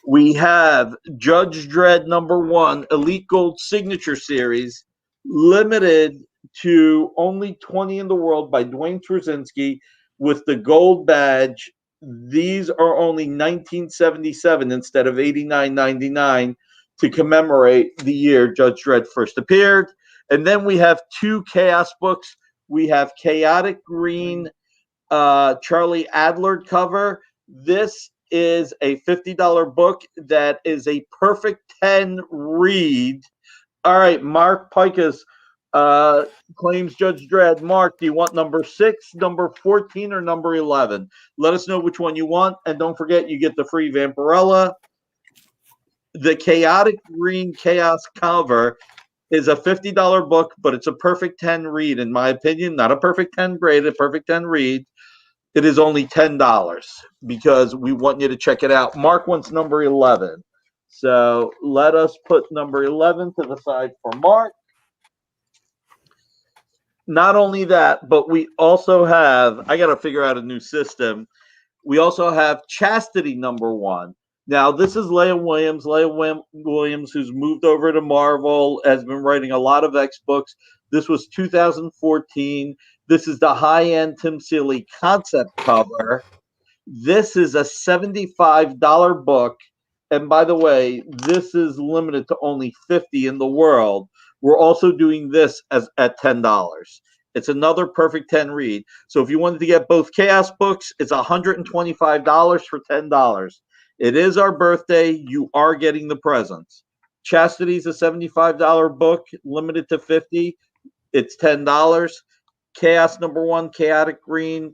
We have Judge Dredd #1 Elite Gold Signature Series, limited to only 20 in the world by Dwayne Trzynski with the gold badge. These are only 1977 instead of 89.99 to commemorate the year Judge Dredd first appeared. And then we have 2 Chaos books. We have Chaotic Green Charlie Adler cover. This is a $50 book that is a perfect 10 read. All right, Mark Pikus claims Judge Dredd. Mark, do you want #6, #14, or #11? Let us know which one you want, and don't forget you get the free Vampirella. The Chaotic Green Chaos cover is a $50 book, but it's a perfect 10 read, in my opinion. Not a perfect 10 grade, a perfect 10 read. It is only $10 because we want you to check it out. Mark wants #11. So let us put #11 to the side for Mark. Not only that, but we also have, I got to figure out a new system. We also have Chastity #1. Now, this is Leah Williams. Williams, who's moved over to Marvel, has been writing a lot of X books. This was 2014. This is the high-end Tim Seeley concept cover. This is a $75 book. And by the way, this is limited to only 50 in the world. We're also doing this at $10. It's another perfect 10 read. So if you wanted to get both Chaos books, it's $125 for $10. It is our birthday. You are getting the presents. Chastity's a $75 book, limited to 50. It's $10. Chaos #1, Chaotic Green,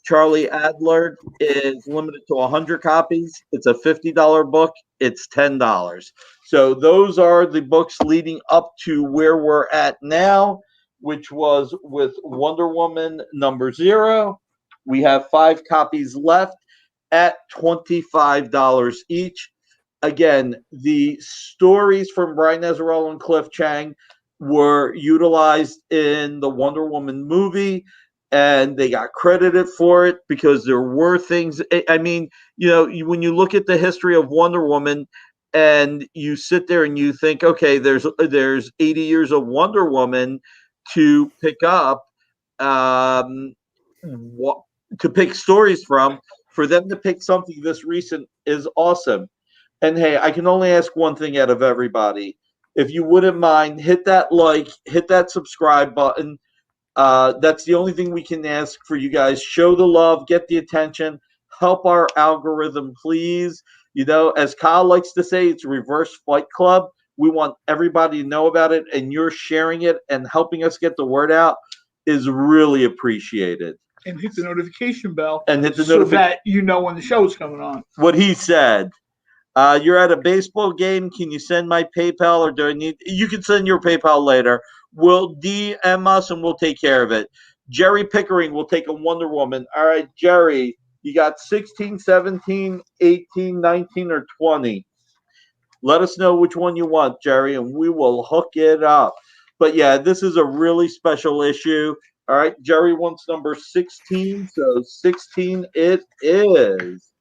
Charlie Adler is limited to 100 copies. It's a $50 book. It's $10. So those are the books leading up to where we're at now, which was with Wonder Woman #0. We have 5 copies left at $25 each. Again, the stories from Brian Azzarello and Cliff Chang were utilized in the Wonder Woman movie, and they got credited for it because there were things. I mean, you know, when you look at the history of Wonder Woman and you sit there and you think, okay, there's 80 years of Wonder Woman to pick up, what to pick stories from. For them to pick something this recent is awesome. And hey, I can only ask one thing out of everybody. If you wouldn't mind, hit that like, hit that subscribe button. That's the only thing we can ask for you guys. Show the love, get the attention, help our algorithm, please. You know, as Kyle likes to say, it's reverse Fight Club. We want everybody to know about it, and you're sharing it and helping us get the word out is really appreciated. And hit the notification bell, and hit the so that you know when the show's coming on. What he said. You're at a baseball game. Can you send my PayPal, or do I need? You can send your PayPal later. We'll DM us and we'll take care of it. Jerry Pickering will take a Wonder Woman. All right, Jerry, you got 16, 17, 18, 19, or 20. Let us know which one you want, Jerry, and we will hook it up. But yeah, this is a really special issue. All right, Jerry wants #16, so 16 it is.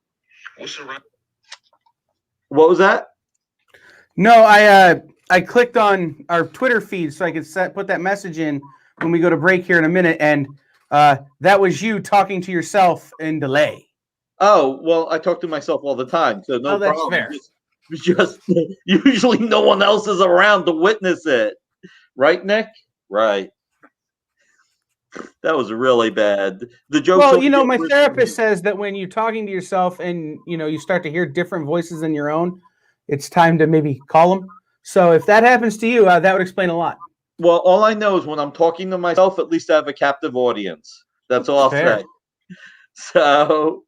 What was that? No, I clicked on our Twitter feed so I could put that message in when we go to break here in a minute, and that was you talking to yourself in delay. Oh, well, I talk to myself all the time, so no that's problem. fair. Just usually no one else is around to witness it. Right, Nick? Right. That was really bad. The jokes. Well, my therapist says that when you're talking to yourself and you start to hear different voices than your own, it's time to maybe call them. So if that happens to you, that would explain a lot. Well, all I know is when I'm talking to myself, at least I have a captive audience. That's all I'll say. So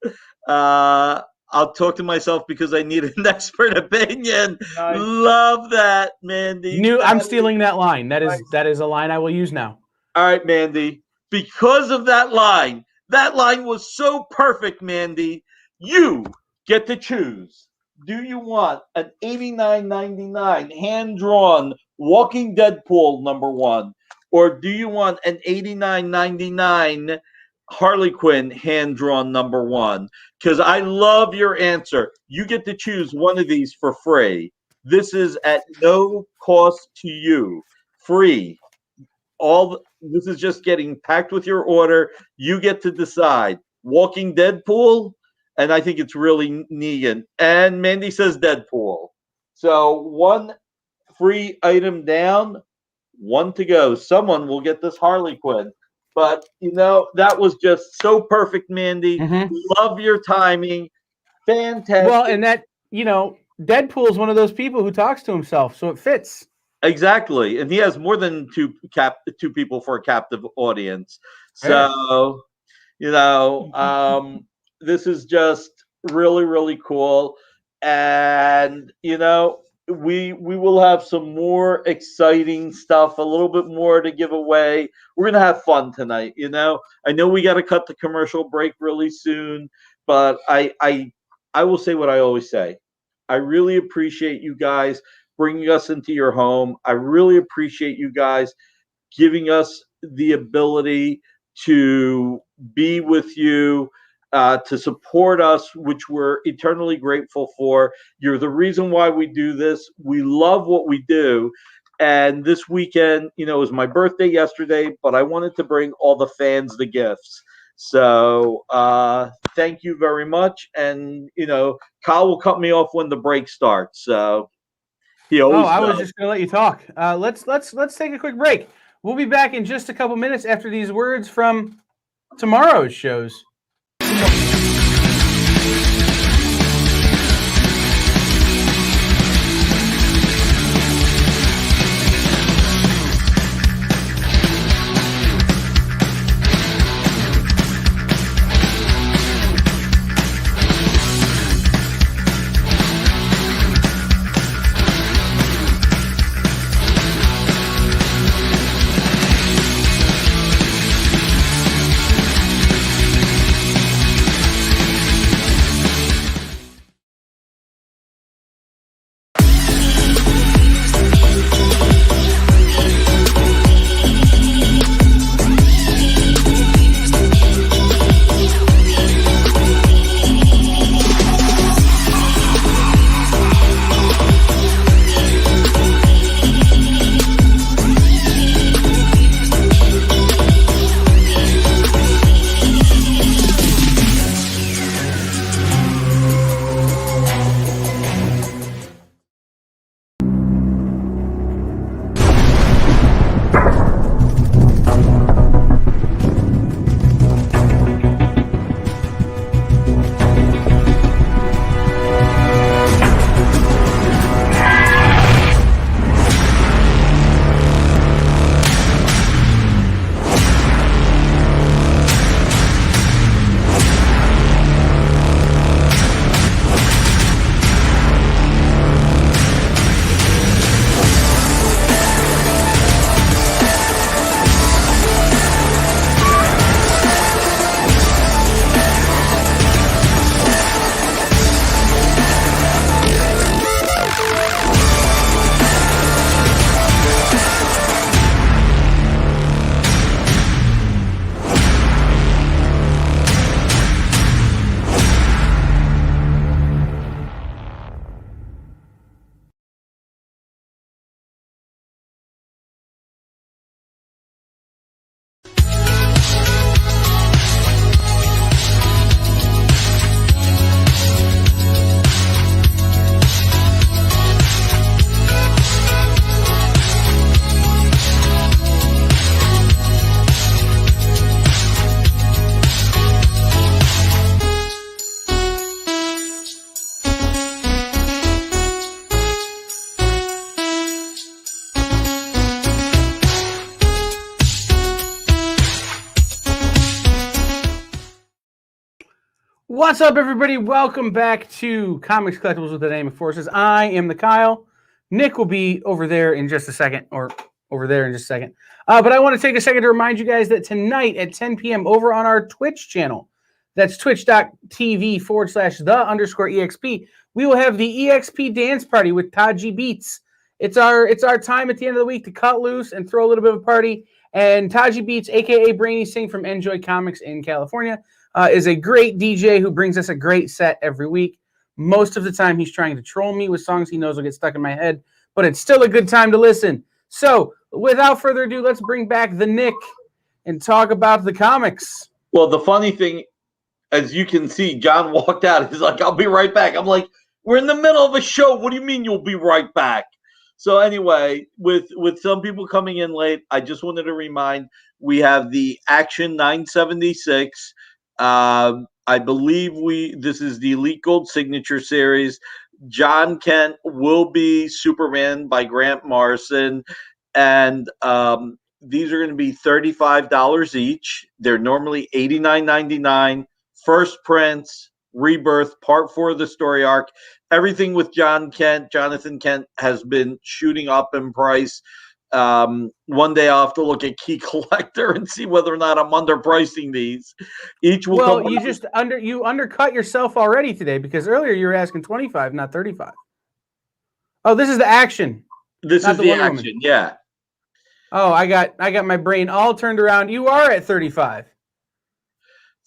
I'll talk to myself because I need an expert opinion. Nice. Love that, Mandy. I'm stealing that line. That is a line I will use now. All right, Mandy. Because of that line was so perfect, Mandy. You get to choose. Do you want an $89.99 hand-drawn Walking Deadpool #1, or do you want an $89.99 Harley Quinn hand-drawn #1? Because I love your answer. You get to choose one of these for free. This is at no cost to you. Free. This is just getting packed with your order. You get to decide. Walking Deadpool, and I think it's really Negan. And Mandy says Deadpool. So one free item down, one to go. Someone will get this Harley Quinn. But, that was just so perfect, Mandy. Mm-hmm. Love your timing. Fantastic. Well, and that, Deadpool is one of those people who talks to himself, so it fits. Exactly. And he has more than two people for a captive audience. So, this is just really, really cool. And, we will have some more exciting stuff, a little bit more to give away. We're going to have fun tonight, I know we got to cut the commercial break really soon, but I will say what I always say. I really appreciate you guys bringing us into your home. I really appreciate you guys giving us the ability to be with you, to support us, which we're eternally grateful for. You're the reason why we do this. We love what we do. And this weekend, it was my birthday yesterday, but I wanted to bring all the fans the gifts. So thank you very much. And, Kyle will cut me off when the break starts. So he always I was just going to let you talk. Let's take a quick break. We'll be back in just a couple minutes after these words from tomorrow's shows. What's up, everybody? Welcome back to Comics Collectibles with the Dynamic Forces. I am the Kyle. Nick will be over there in just a second, or over there in just a second. But I want to take a second to remind you guys that tonight at 10 p.m. over on our Twitch channel, that's twitch.tv/the_EXP, we will have the EXP dance party with Taji Beats. It's our time at the end of the week to cut loose and throw a little bit of a party. And Taji Beats, aka Brainy Singh from Enjoy Comics in California, is a great DJ who brings us a great set every week. Most of the time, he's trying to troll me with songs he knows will get stuck in my head, but it's still a good time to listen. So, without further ado, let's bring back the Nick and talk about the comics. Well, the funny thing, as you can see, John walked out. He's like, I'll be right back. I'm like, we're in the middle of a show. What do you mean you'll be right back? So anyway, with some people coming in late, I just wanted to remind we have the Action 976. I believe this is the Elite Gold Signature Series. John Kent will be Superman by Grant Morrison, and these are going to be $35 each. They're normally $89.99. First prints, Rebirth, Part 4 of the story arc. Everything with Jonathan Kent, has been shooting up in price. One day I'll have to look at Key Collector and see whether or not I'm underpricing these. Each will well, you just undercut yourself already today, because earlier you were asking 25, not 35. Oh, this is the Action. This is the Action, Woman. Yeah. Oh, I got my brain all turned around. You are at 35.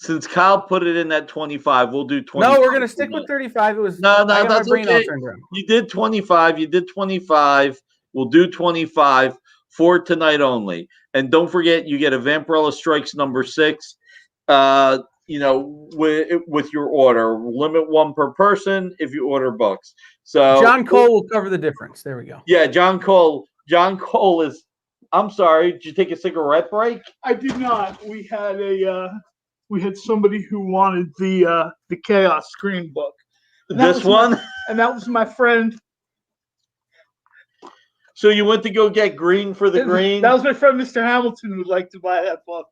Since Kyle put it in at 25, we'll do 25. No, we're gonna stick with 35. It was no, I got that's my brain okay. all turned around. You did 25. We'll do 25 for tonight only. And don't forget, you get a Vampirella Strikes number 6. With your order, limit 1 per person if you order books. So John Cole will cover the difference. There we go. Yeah, John Cole is. I'm sorry. Did you take a cigarette break? I did not. We had somebody who wanted the Chaos Screen book. This one? And that was my friend. So you went to go get green for the green? That was my friend, Mr. Hamilton, who'd like to buy that book.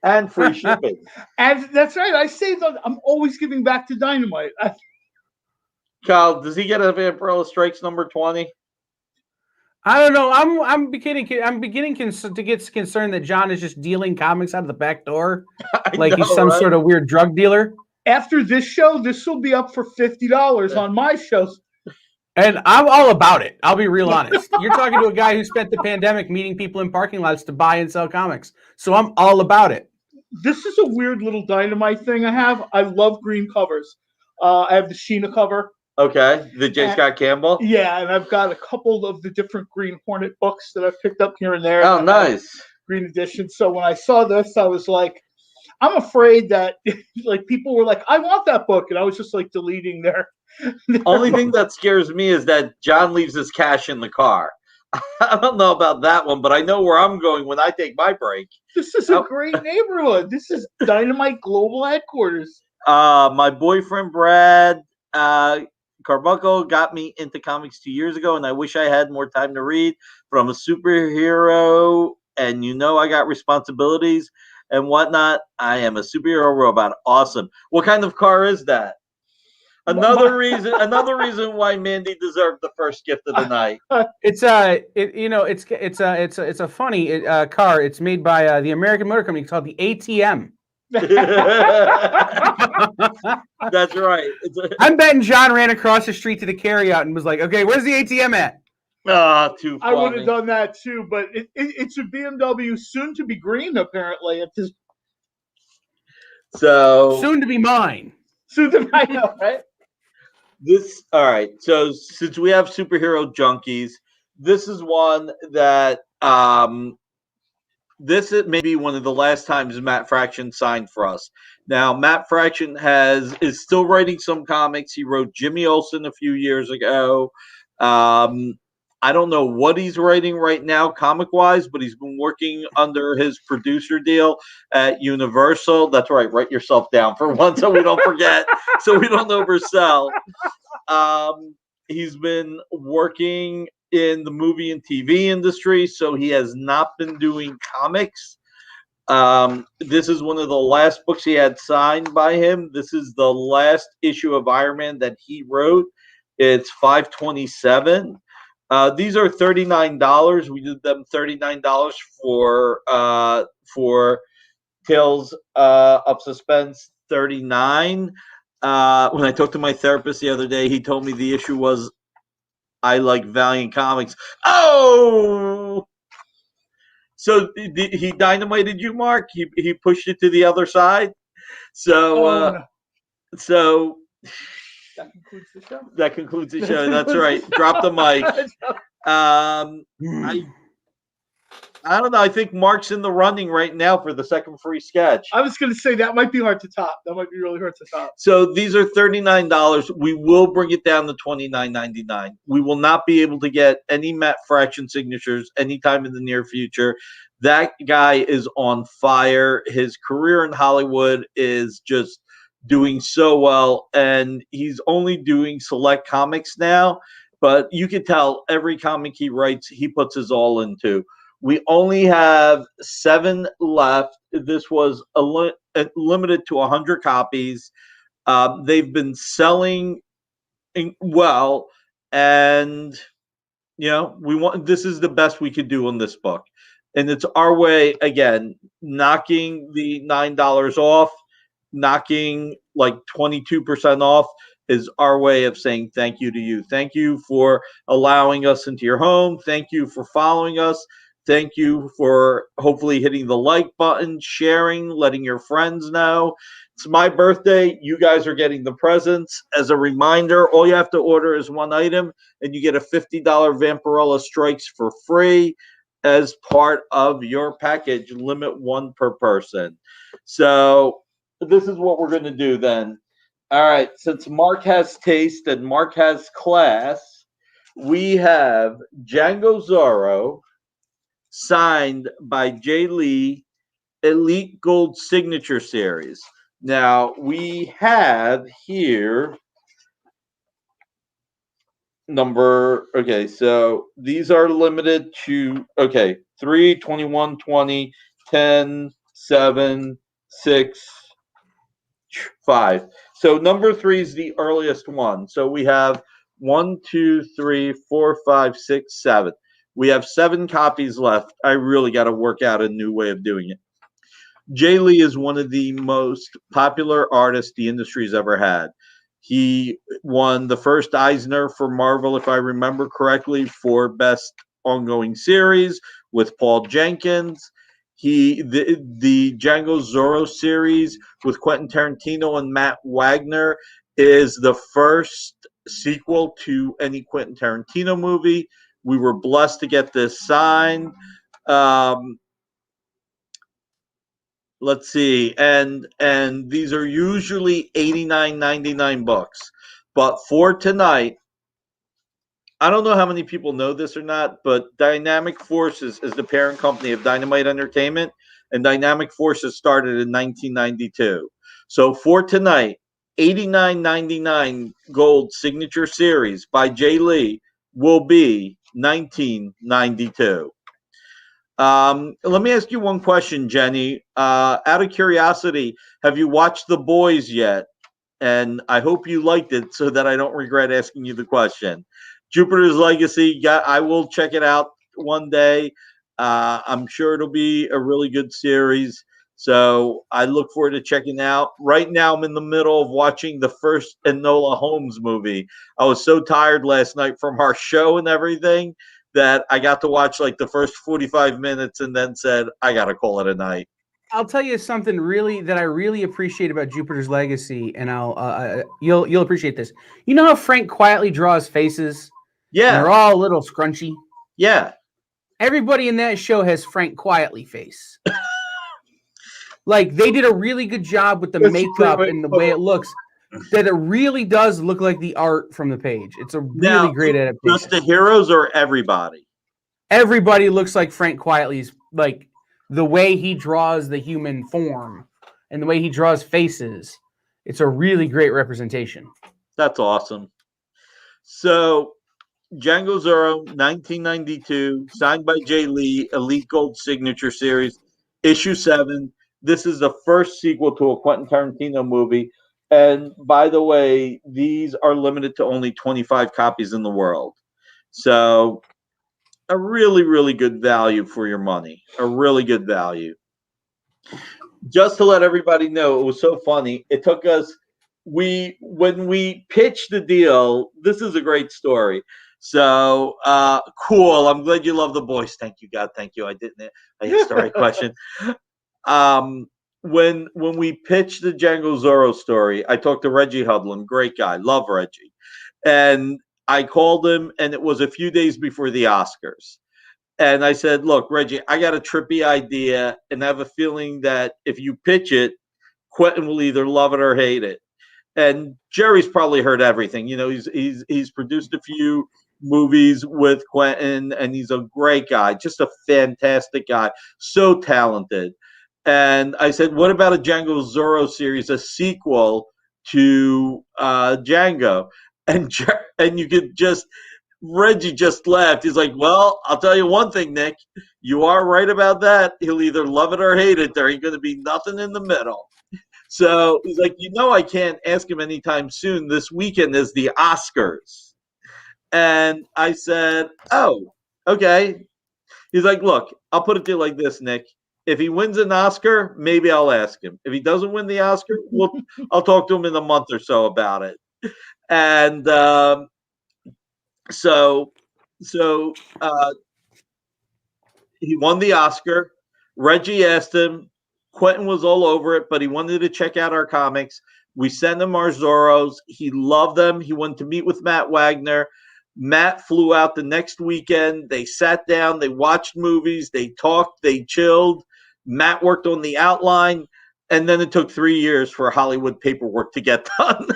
And free shipping. And that's right. I say that I'm always giving back to Dynamite. Kyle, does he get a Vampirella Strikes number 20? I don't know. I'm beginning to get concerned that John is just dealing comics out of the back door, like he's some sort of weird drug dealer. After this show, this will be up for $50 on my shows. And I'm all about it. I'll be real honest. You're talking to a guy who spent the pandemic meeting people in parking lots to buy and sell comics. So I'm all about it. This is a weird little Dynamite thing I have. I love green covers. I have the Sheena cover. Okay, the J. Scott Campbell? Yeah, and I've got a couple of the different Green Hornet books that I've picked up here and there. Oh, nice. Green edition. So when I saw this, I was like, I'm afraid that like people were like, I want that book. And I was just like deleting their Only thing that scares me is that John leaves his cash in the car. I don't know about that one, but I know where I'm going when I take my break. This is a great neighborhood. This is Dynamite Global Headquarters. My boyfriend, Brad, Carbuncle got me into comics 2 years ago, and I wish I had more time to read. But I'm a superhero, and I got responsibilities and whatnot. I am a superhero robot. Awesome. What kind of car is that? Another reason why Mandy deserved the first gift of the night. It's a funny car. It's made by the American Motor Company called the ATM. That's right. I'm betting John ran across the street to the carryout and was like, "Okay, where's the ATM at?" Too funny. I would have done that too, but it's a BMW, soon to be green. Apparently, it's soon to be mine. Soon to be, I know, right? All right. So since we have superhero junkies, this is one that this is maybe one of the last times Matt Fraction signed for us. Now, Matt Fraction is still writing some comics. He wrote Jimmy Olsen a few years ago. I don't know what he's writing right now, comic-wise, but he's been working under his producer deal at Universal. That's right. Write yourself down for once so we don't forget, so we don't oversell. He's been working in the movie and TV industry, so he has not been doing comics. This is one of the last books he had signed by him. This is the last issue of Iron Man that he wrote. It's 527. These are $39. We did them $39 for Tales of Suspense 39. When I talked to my therapist the other day, he told me the issue was I like Valiant Comics. Oh, so he dynamited you, Mark. He pushed it to the other side. So no. so That concludes the show. that concludes the show. That's right. Drop the mic. I don't know. I think Mark's in the running right now for the second free sketch. I was going to say that might be hard to top. That might be really hard to top. So these are $39. We will bring it down to $29.99. We will not be able to get any Matt Fraction signatures anytime in the near future. That guy is on fire. His career in Hollywood is just doing so well, and he's only doing select comics now. But you can tell every comic he writes, he puts his all into. We only have 7 left. This was limited to 100 copies. They've been selling well, and this is the best we could do on this book, and it's our way again, knocking the $9 off, knocking like 22% off is our way of saying thank you to you. Thank you for allowing us into your home. Thank you for following us. Thank you for hopefully hitting the like button, sharing, letting your friends know. It's my birthday. You guys are getting the presents. As a reminder, all you have to order is one item, and you get a $50 Vampirella Strikes for free as part of your package. Limit 1 per person. So this is what we're going to do then. All right. Since Mark has taste and Mark has class, we have Django Zorro, signed by Jay Lee, Elite Gold Signature Series. Now, we have here so these are limited to, 3, 21, 20, 10, 7, 6, 5. So number 3 is the earliest one. So we have 1, 2, 3, 4, 5, 6, 7. We have 7 copies left. I really got to work out a new way of doing it. Jay Lee is one of the most popular artists the industry's ever had. He won the first Eisner for Marvel, if I remember correctly, for Best Ongoing Series with Paul Jenkins. The Django Zorro series with Quentin Tarantino and Matt Wagner is the first sequel to any Quentin Tarantino movie. We were blessed to get this signed. Let's see, and these are usually $89.99 bucks, but for tonight, I don't know how many people know this or not, but Dynamic Forces is the parent company of Dynamite Entertainment, and Dynamic Forces started in 1992. So for tonight, $89.99 gold signature series by Jay Lee will be $19.92. Let me ask you one question, Jenny. Out of curiosity, have you watched The Boys yet? And I hope you liked it so that I don't regret asking you the question. Jupiter's Legacy, I will check it out one day. I'm sure it'll be a really good series. So I look forward to checking out. Right now, I'm in the middle of watching the first Enola Holmes movie. I was so tired last night from our show and everything that I got to watch like the first 45 minutes and then said, I got to call it a night. I'll tell you something that I really appreciate about Jupiter's Legacy, and you'll appreciate this. You know how Frank quietly draws faces? Yeah. And they're all a little scrunchy? Yeah. Everybody in that show has Frank Quietly face. Like, they did a really good job with the makeup and the way it looks, that it really does look like the art from the page. It's a really great adaptation. Just the heroes or everybody? Everybody looks like Frank Quietly's, like, the way he draws the human form and the way he draws faces. It's a really great representation. That's awesome. So, Django Zorro, 1992, signed by Jay Lee, Elite Gold Signature Series. issue 7. This is the first sequel to a Quentin Tarantino movie. And by the way, these are limited to only 25 copies in the world. So a really, really good value for your money. A really good value. Just to let everybody know, it was so funny. It took us, when we pitched the deal, this is a great story. So cool. I'm glad you love the boys. Thank you, God. Thank you. I asked the right question. When we pitched the Django Zorro story, I talked to Reggie Hudlin, great guy, love Reggie, and I called him, and it was a few days before the Oscars, and I said, "Look, Reggie, I got a trippy idea, and I have a feeling that if you pitch it, Quentin will either love it or hate it." And Jerry's probably heard everything. You know, he's produced a few movies with Quentin, and he's a great guy, just a fantastic guy, so talented. And I said, what about a Django Zorro series, a sequel to Django? And you could just, Reggie just laughed. He's like, well, I'll tell you one thing, Nick. You are right about that. He'll either love it or hate it. There ain't going to be nothing in the middle. So he's like, I can't ask him anytime soon. This weekend is the Oscars. And I said, oh, okay. He's like, look, I'll put it to you like this, Nick. If he wins an Oscar, maybe I'll ask him. If he doesn't win the Oscar, I'll talk to him in a month or so about it. And so he won the Oscar. Reggie asked him. Quentin was all over it, but he wanted to check out our comics. We sent him our Zorros. He loved them. He wanted to meet with Matt Wagner. Matt flew out the next weekend. They sat down. They watched movies. They talked. They chilled. Matt worked on the outline. And then it took 3 years for Hollywood paperwork to get done.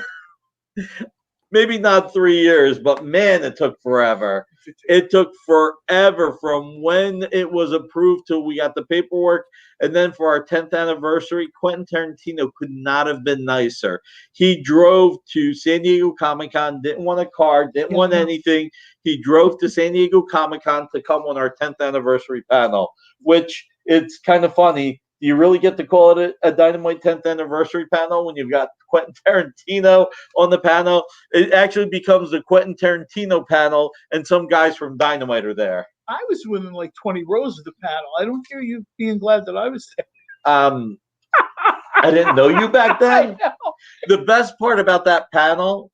Maybe not 3 years, but man, it took forever. It took forever from when it was approved till we got the paperwork. And then for our 10th anniversary, Quentin Tarantino could not have been nicer. He drove to San Diego Comic-Con, didn't want a card, didn't want anything. He drove to San Diego Comic-Con to come on our 10th anniversary panel, which it's kind of funny. Do you really get to call it a Dynamite 10th anniversary panel when you've got Quentin Tarantino on the panel? It actually becomes the Quentin Tarantino panel, and some guys from Dynamite are there. I was within like 20 rows of the panel. I don't hear you being glad that I was there. I didn't know you back then. The best part about that panel,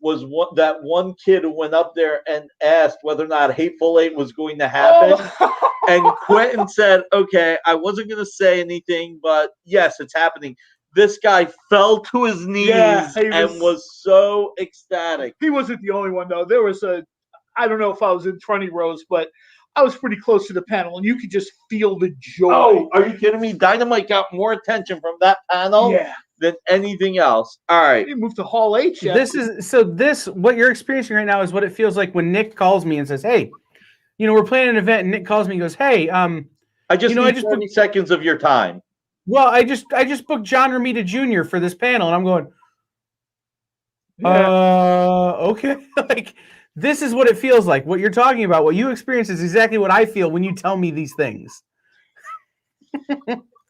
was that one kid who went up there and asked whether or not Hateful Eight was going to happen. Oh. And Quentin said, okay, I wasn't going to say anything, but yes, it's happening. This guy fell to his knees and was so ecstatic. He wasn't the only one, though. There was I don't know if I was in 20 rows, but I was pretty close to the panel, and you could just feel the joy. Oh, are you kidding me? Dynamite got more attention from that panel than anything else. All right. You moved to Hall H. What you're experiencing right now is what it feels like when Nick calls me and says, hey, we're planning an event, and Nick calls me and goes, hey, I just need 30 seconds of your time. Well, I just booked John Romita Jr. for this panel, and I'm going, okay. Like, this is what it feels like. What you're talking about, what you experience is exactly what I feel when you tell me these things.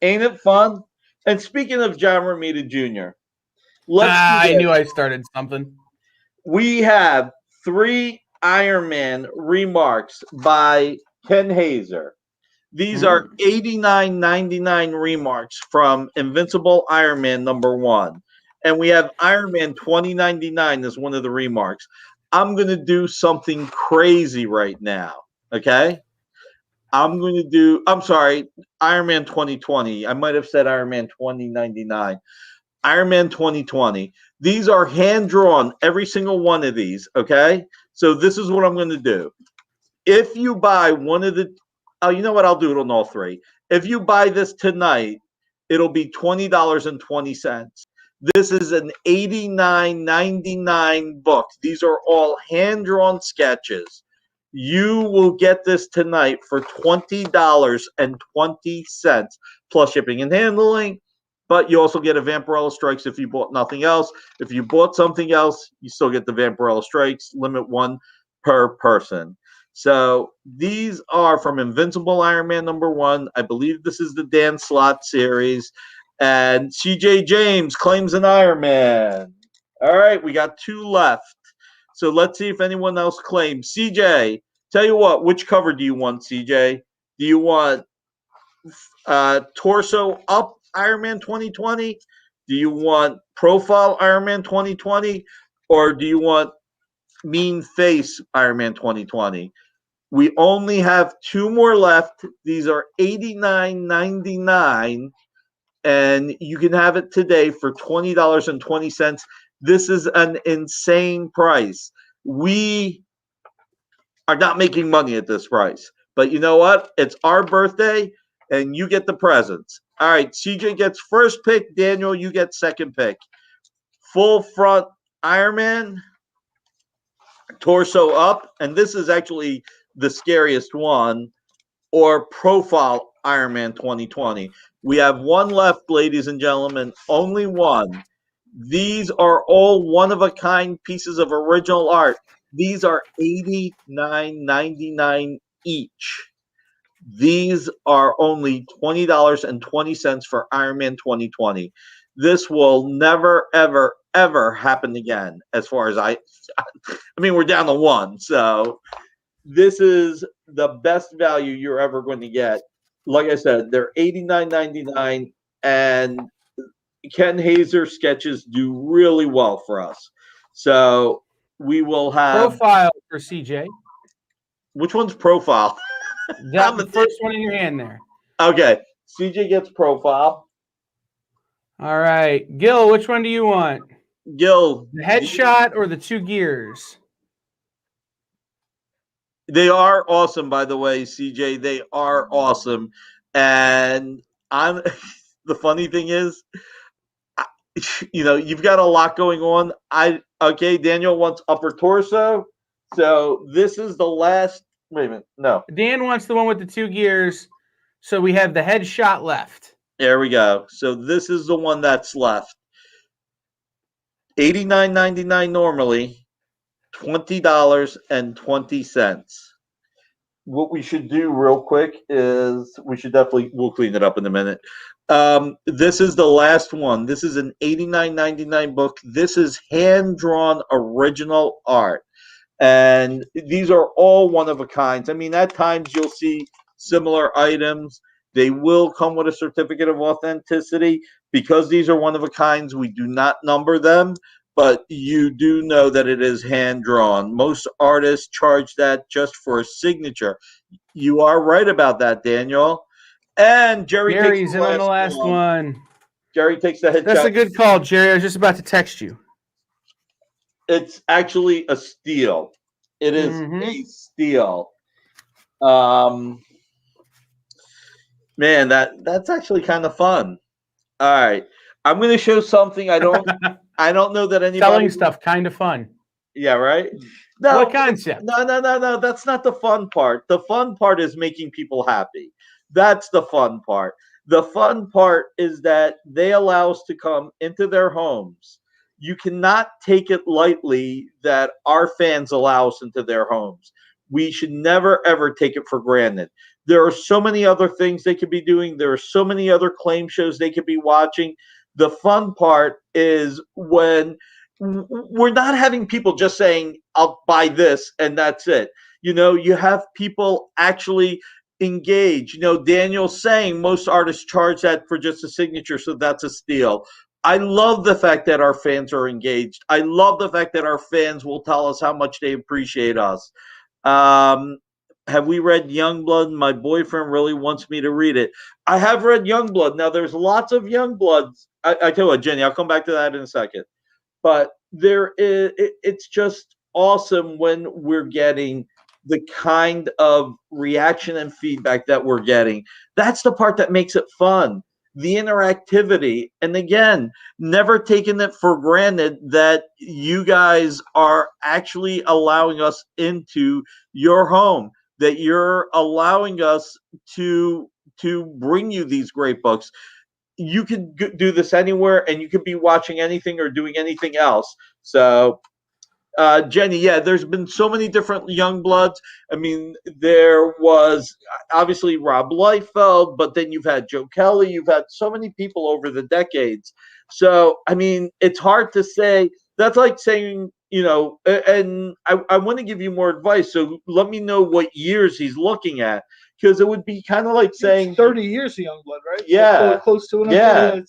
Ain't it fun? And speaking of John Romita Jr., I knew I started something. We have 3 Iron Man remarks by Ken Hazer. These are $89.99 remarks from Invincible Iron Man #1. And we have Iron Man 2099 as one of the remarks. I'm going to do something crazy right now, okay? I'm sorry, Iron Man 2020. I might have said Iron Man 2099. Iron Man 2020. These are hand-drawn, every single one of these, okay? So this is what I'm going to do. If you buy one of the you know what? I'll do it on all 3. If you buy this tonight, it'll be $20.20. This is an $89.99 book. These are all hand-drawn sketches. You will get this tonight for $20.20 plus shipping and handling. But you also get a Vampirella Strikes if you bought nothing else. If you bought something else, you still get the Vampirella Strikes. Limit 1 per person. So these are from Invincible Iron Man #1. I believe this is the Dan Slott series. And CJ James claims an Iron Man. All right, we got 2 left. So let's see if anyone else claims. CJ, tell you what, which cover do you want, CJ? Do you want torso up Iron Man 2020? Do you want profile Iron Man 2020? Or do you want mean face Iron Man 2020? We only have 2 more left. These are $89.99, and you can have it today for $20.20. This is an insane price. We are not making money at this price. But you know what? It's our birthday, and you get the presents. All right, CJ gets first pick. Daniel, you get second pick. Full front Iron Man, torso up, and this is actually the scariest one, or profile Iron Man 2020. We have one left, ladies and gentlemen, only one. These are all one-of-a-kind pieces of original art. These are $89.99 each. These are only $20.20 for Iron Man 2020. This will never, ever, ever happen again. As far as I mean, we're down to 1. So this is the best value you're ever going to get. Like I said, they're $89.99, and Ken Hazer sketches do really well for us. So we will have Profile for CJ. Which one's profile? The first one in your hand there. Okay, CJ gets profile. All right, Gil, which one do you want? Gil, The headshot or the 2 gears? They are awesome, by the way, CJ. They are awesome, and I'm. The funny thing is, you've got a lot going on. Okay, Daniel wants upper torso, so this is the last. Wait a minute, no. Dan wants the one with the 2 gears, so we have the headshot left. There we go. So this is the one that's left. $89.99 normally, $20.20. What we should do real quick is we'll clean it up in a minute. This is the last one. This is an $89.99 book. This is hand-drawn original art. And these are all one-of-a-kinds. I mean, at times you'll see similar items. They will come with a certificate of authenticity. Because these are one-of-a-kinds, we do not number them, but you do know that it is hand-drawn. Most artists charge that just for a signature. You are right about that, Daniel. And Jerry's in on the last one. Jerry takes the headshot. That's a good call, Jerry. I was just about to text you. It's actually a steal. It is a steal. Man, that's actually kind of fun. All right, I'm going to show something. I don't know that anybody selling stuff kind of fun. Yeah, right. No, what concept? No. That's not the fun part. The fun part is making people happy. That's the fun part. The fun part is that they allow us to come into their homes. You cannot take it lightly that our fans allow us into their homes. We should never, ever take it for granted. There are so many other things they could be doing. There are so many other claim shows they could be watching. The fun part is when we're not having people just saying, I'll buy this and that's it. You have people actually engage. Daniel's saying most artists charge that for just a signature, so that's a steal. I love the fact that our fans are engaged. I love the fact that our fans will tell us how much they appreciate us. Have we read Youngblood? My boyfriend really wants me to read it. I have read Youngblood. Now, there's lots of Youngbloods. I tell you what, Jenny, I'll come back to that in a second. But it's just awesome when we're getting the kind of reaction and feedback that we're getting. That's the part that makes it fun. The interactivity. And again, never taking it for granted that you guys are actually allowing us into your home, that you're allowing us to bring you these great books. You can do this anywhere, and you could be watching anything or doing anything else. So Jenny, yeah, there's been so many different young bloods. I mean, there was obviously Rob Liefeld, but then you've had Joe Kelly. You've had so many people over the decades. So, I mean, it's hard to say. That's like saying, and I want to give you more advice. So let me know what years he's looking at, because it would be kind of like saying 30 years of Youngblood, right? Yeah. Close to it. Yeah.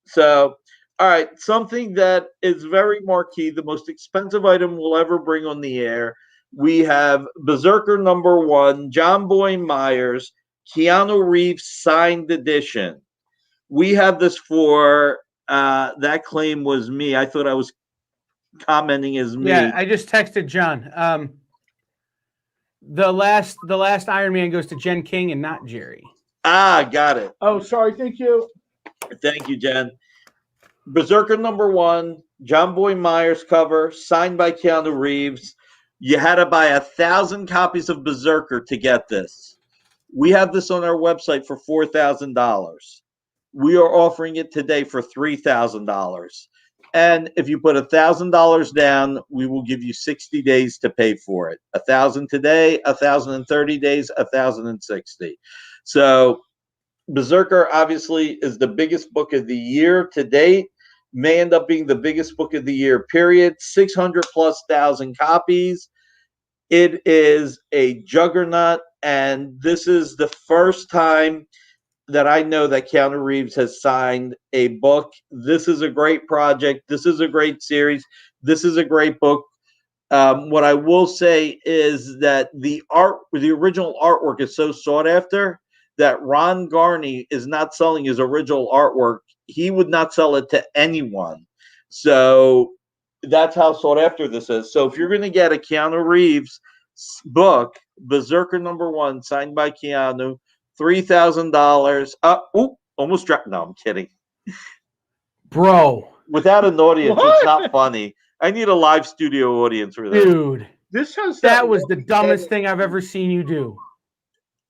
So, all right, something that is very marquee, the most expensive item we'll ever bring on the air. We have Berserker #1, John Boy Myers, Keanu Reeves signed edition. We have this for that claim was me. I thought I was commenting as me. Yeah, I just texted John. The last Iron Man goes to Jen King and not Jerry. Got it. Oh, sorry. Thank you. Thank you, Jen. Berserker #1, John Boy Myers cover, signed by Keanu Reeves. You had to buy 1,000 copies of Berserker to get this. We have this on our website for $4,000. We are offering it today for $3,000. And if you put $1,000 down, we will give you 60 days to pay for it. 1,000 today, 1,000 in 30 days, 1,000 in 60. So Berserker obviously is the biggest book of the year to date. May end up being the biggest book of the year, period. 600,000+ copies. It is a juggernaut, and this is the first time that I know that Keanu Reeves has signed a book. This is a great project. This is a great series. This is a great book. What I will say is that the original artwork is so sought after that Ron Garney is not selling his original artwork. He would not sell it to anyone. So that's how sought after this is. So if you're going to get a Keanu Reeves book, Berserker #1, signed by Keanu, $3,000. Almost dropped. No, I'm kidding. Bro. Without an audience, it's not funny. I need a live studio audience for this. Dude. This has that was the dumbest thing I've ever seen you do.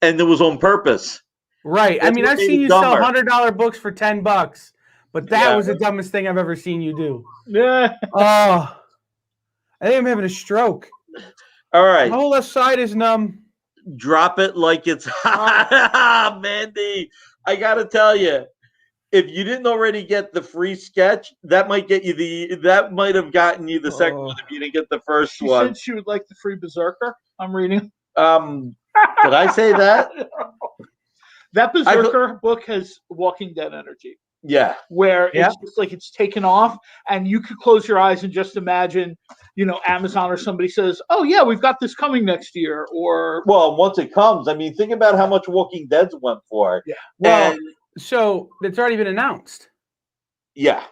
And it was on purpose. Right. I mean, I've seen you sell $100 books for $10, but that was the dumbest thing I've ever seen you do. Yeah. Oh, I think I'm having a stroke. All right. My whole left side is numb. Drop it like it's hot. Mandy, I got to tell you, if you didn't already get the free sketch, that might get you that might have gotten you the second one if you didn't get the first one. She said she would like the free Berserker. I'm reading. Did I say that? That Berserker book has Walking Dead energy. Yeah. Where it's just like it's taken off, and you could close your eyes and just imagine, Amazon or somebody says, "Oh yeah, we've got this coming next year." Or once it comes, I mean, think about how much Walking Dead's went for. Yeah. Well, so it's already been announced. Yeah.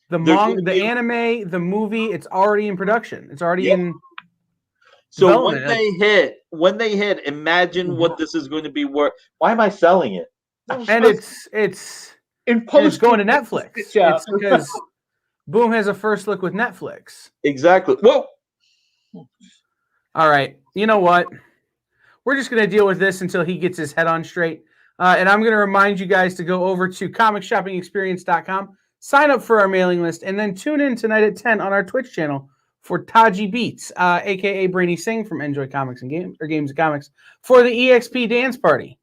The anime, the movie, it's already in production. It's already in. So when they hit, imagine what this is going to be worth. Why am I selling it? And it's going to Netflix. It's because Boom has a first look with Netflix. Exactly. Whoa. All right. You know what? We're just going to deal with this until he gets his head on straight. And I'm going to remind you guys to go over to comicshoppingexperience.com, sign up for our mailing list, and then tune in tonight at 10 on our Twitch channel for Taji Beats, a.k.a. Brainy Singh from Enjoy Comics and Games and Comics, for the EXP dance party.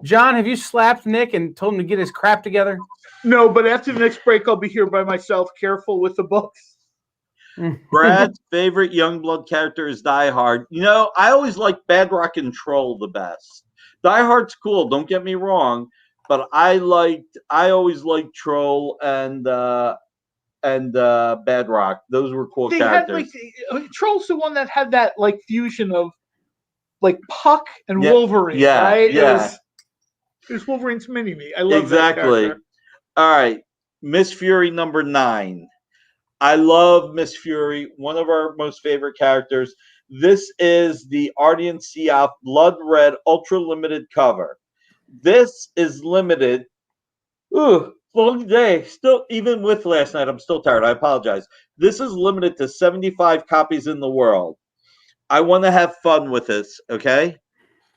John, have you slapped Nick and told him to get his crap together? No, but after the next break, I'll be here by myself, careful with the books. Brad's favorite Youngblood character is Die Hard. I always like Bedrock and Troll the best. Die Hard's cool, don't get me wrong, but I always liked Troll and Bedrock. Those were cool characters. Troll's the one that had that fusion of Puck and Wolverine, right? Yeah. It was Wolverine's mini-me. I love that character. All right. Miss Fury #9. I love Miss Fury, one of our most favorite characters. This is the Ardian Siaf Blood Red Ultra Limited cover. This is limited. Long day. Still, even with last night, I'm still tired. I apologize. This is limited to 75 copies in the world. I want to have fun with this, okay?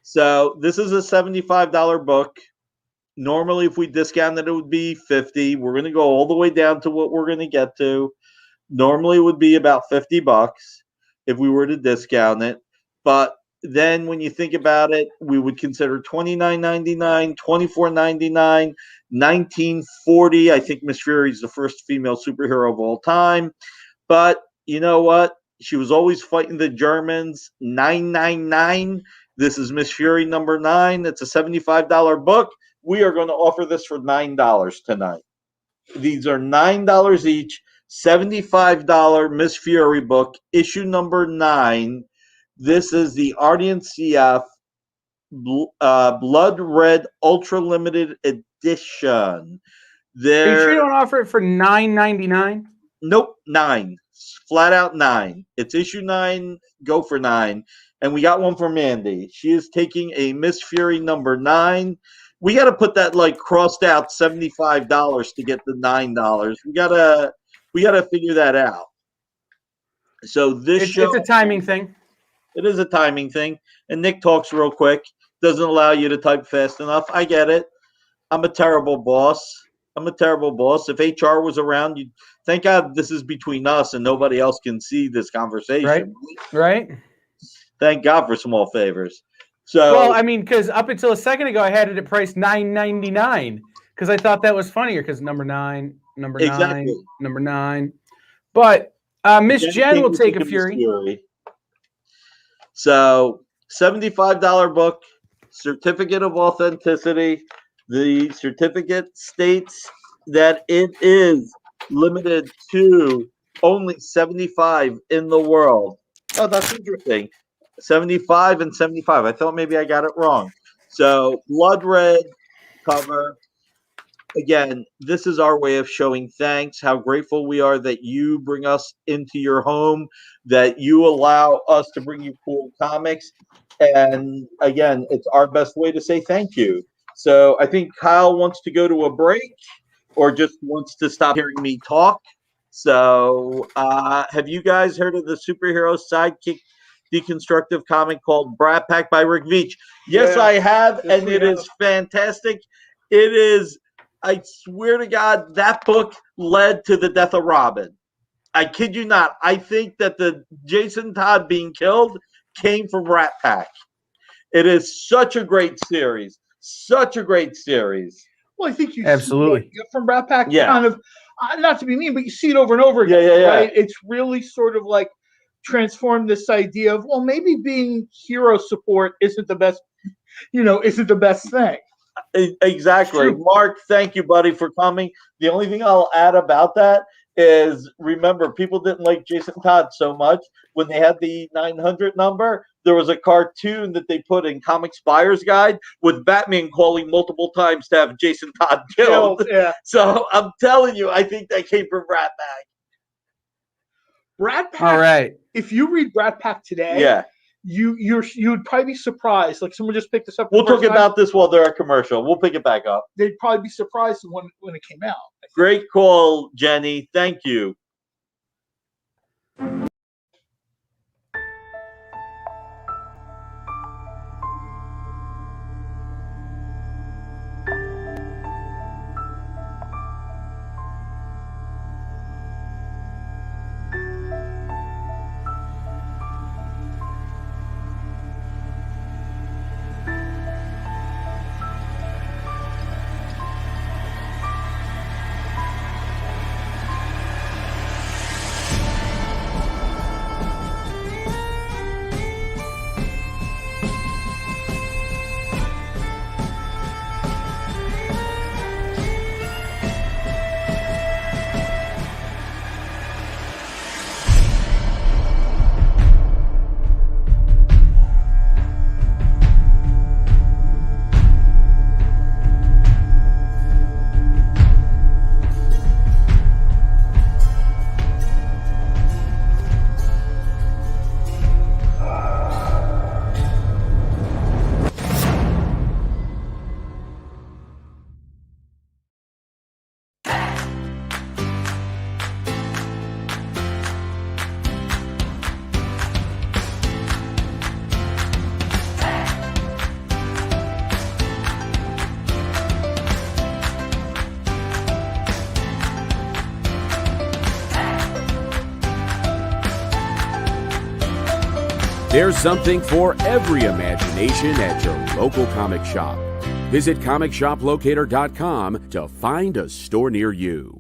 So this is a $75 book. Normally, if we discounted it, it would be $50. We're going to go all the way down to what we're going to get to. Normally would be about $50 if we were to discount it. But then when you think about it, we would consider $29.99, $24.99, $19.40. I think Miss Fury is the first female superhero of all time. But you know what? She was always fighting the Germans. $9.99. This is Miss Fury number 9. It's a $75 book. We are going to offer this for $9 tonight. These are $9 each. $75 Miss Fury book, issue number 9. This is the Ardian CF Blood Red Ultra Limited Edition. Are you sure you don't offer it for $9.99? Nope, 9. Flat out 9. It's issue 9. Go for 9. And we got one for Mandy. She is taking a Miss Fury number 9. We got to put that like crossed out $75 to get the $9. We gotta figure that out. So it's a timing thing. It is a timing thing. And Nick talks real quick. Doesn't allow you to type fast enough. I get it. I'm a terrible boss. If HR was around, thank God this is between us and nobody else can see this conversation. Right. Thank God for small favors. So, well, I mean, because up until a second ago, I had it at price $9.99 because I thought that was funnier because number 9. But Miss Jen will take a Fury. So, $75 book, certificate of authenticity. The certificate states that it is limited to only 75 in the world. Oh, that's interesting. 75 and 75. I thought maybe I got it wrong. So, blood red cover. Again, this is our way of showing thanks, how grateful we are that you bring us into your home, that you allow us to bring you cool comics. And again, it's our best way to say thank you. So I think Kyle wants to go to a break or just wants to stop hearing me talk. So have you guys heard of the superhero sidekick deconstructive comic called Brat Pack by Rick Veitch? Yes, I have, and it is fantastic. It is, I swear to God, that book led to the death of Robin. I kid you not. I think that the Jason Todd being killed came from Rat Pack. It is such a great series. Such a great series. Well, I think you absolutely see from Rat Pack kind of, not to be mean, but you see it over and over again. Right? It's really sort of like transformed this idea of, well, maybe being hero support isn't the best, isn't the best thing. Exactly. Mark, thank you, buddy, for coming. The only thing I'll add about that is, remember, people didn't like Jason Todd so much. When they had the 900 number, there was a cartoon that they put in Comics Buyer's Guide with Batman calling multiple times to have Jason Todd killed. Yeah. So I'm telling you, I think that came from Rat Pack. Rat Pack. All right. If you read Rat Pack today, you'd probably be surprised. Like someone just picked this up. We'll talk about this while they're a commercial. We'll pick it back up. They'd probably be surprised when it came out. Great call, Jenny. Thank you. There's something for every imagination at your local comic shop. Visit ComicShopLocator.com to find a store near you.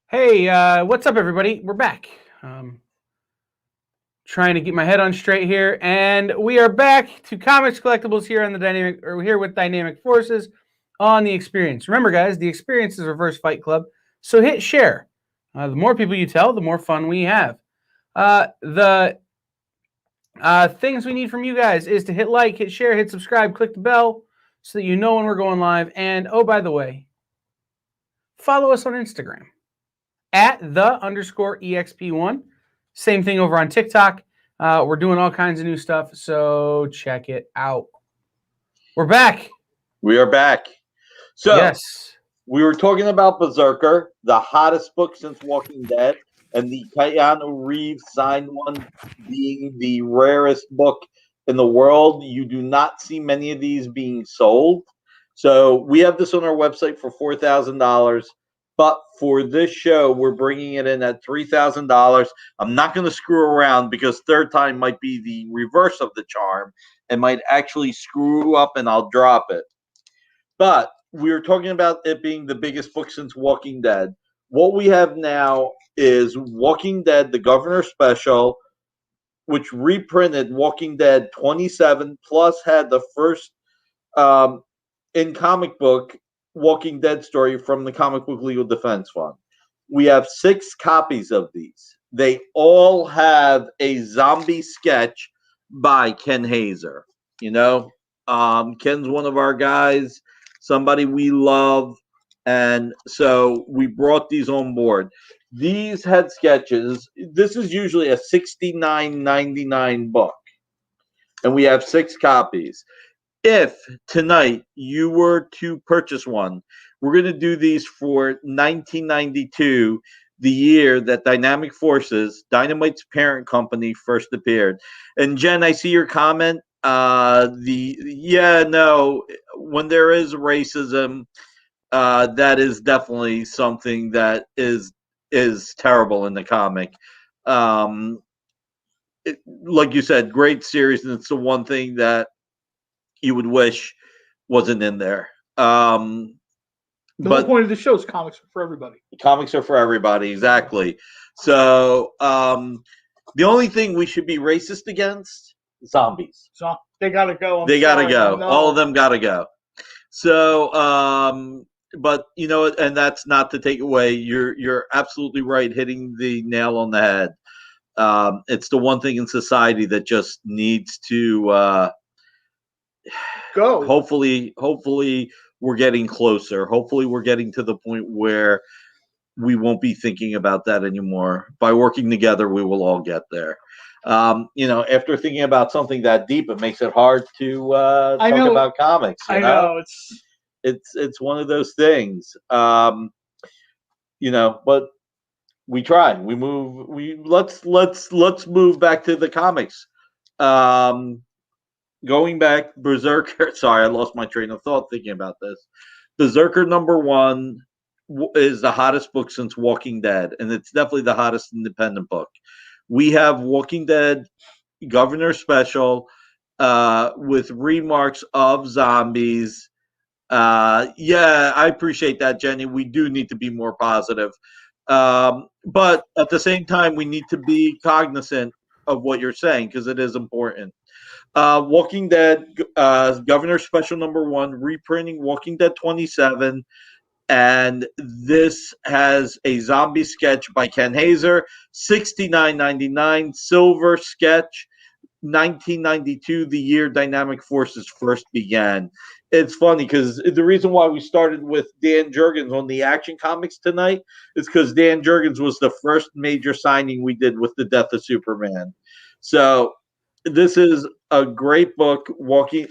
Hey, what's up, everybody? We're back. Trying to get my head on straight here, and we are back to Comics Collectibles here on the here with Dynamic Forces on the Experience. Remember, guys, the Experience is Reverse Fight Club, so hit share. The more people you tell, the more fun we have. The things we need from you guys is to hit like, hit share, hit subscribe, click the bell so that you know when we're going live. And oh, by the way, follow us on Instagram at @the_EXP1. Same thing over on TikTok. We're doing all kinds of new stuff, so check it out. We're back. We are back. So, yes, we were talking about Berserker, the hottest book since Walking Dead, and the Keanu Reeves signed one being the rarest book in the world. You do not see many of these being sold. So, we have this on our website for $4,000. But for this show, we're bringing it in at $3,000. I'm not going to screw around because third time might be the reverse of the charm and might actually screw up and I'll drop it. But we were talking about it being the biggest book since Walking Dead. What we have now is Walking Dead, the Governor Special, which reprinted Walking Dead 27, plus had the first in comic book Walking Dead story from the Comic Book Legal Defense Fund. We have 6 copies of these. They all have a zombie sketch by Ken Hazer. You know, Ken's one of our guys, somebody we love, and so we brought these on board. These had sketches. This is usually a $69.99 book, and we have 6 copies. If tonight you were to purchase one, we're going to do these for 1992, the year that Dynamic Forces, Dynamite's parent company, first appeared. And Jen, I see your comment. When there is racism, that is definitely something that is terrible in the comic. Like you said, great series, and it's the one thing that you would wish wasn't in there. The whole point of the show is comics are for everybody. Comics are for everybody, exactly. So the only thing we should be racist against, zombies. So they gotta go. They gotta go. All of them gotta go. So, but you know, and that's not to take away. You're absolutely right, hitting the nail on the head. It's the one thing in society that just needs to go. Hopefully we're getting closer. Hopefully we're getting to the point where we won't be thinking about that anymore. By working together, we will all get there. You know, after thinking about something that deep, it makes it hard to talk about comics. I know it's one of those things. You know, but we try. We move. Let's move back to the comics. Going back, Berserker. Sorry, I lost my train of thought thinking about this. Berserker #1 is the hottest book since Walking Dead, and it's definitely the hottest independent book. We have Walking Dead Governor Special with remarks of zombies. Yeah, I appreciate that, Jenny. We do need to be more positive. But at the same time, we need to be cognizant of what you're saying because it is important. Walking Dead, Governor Special #1, reprinting Walking Dead 27, and this has a zombie sketch by Ken Hazer, $69.99 silver sketch. 1992, the year Dynamic Forces first began. It's funny because the reason why we started with Dan Jurgens on the Action Comics tonight is because Dan Jurgens was the first major signing we did with the Death of Superman. So this is a great book, Walking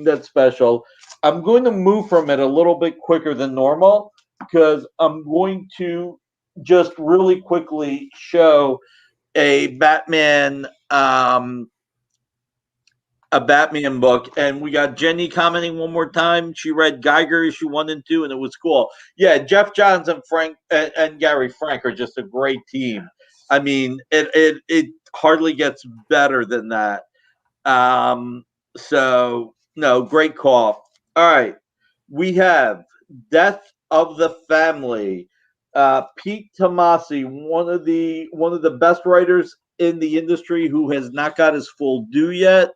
Dead special. I'm going to move from it a little bit quicker than normal because I'm going to just really quickly show a Batman book, and we got Jenny commenting one more time. She read Geiger issue 1 and 2, and it was cool. Yeah, Jeff Johns and Frank and Gary Frank are just a great team. I mean, it hardly gets better than that. So no, great call. All right, we have Death of the Family. Pete Tomasi, one of the best writers in the industry, who has not got his full due yet.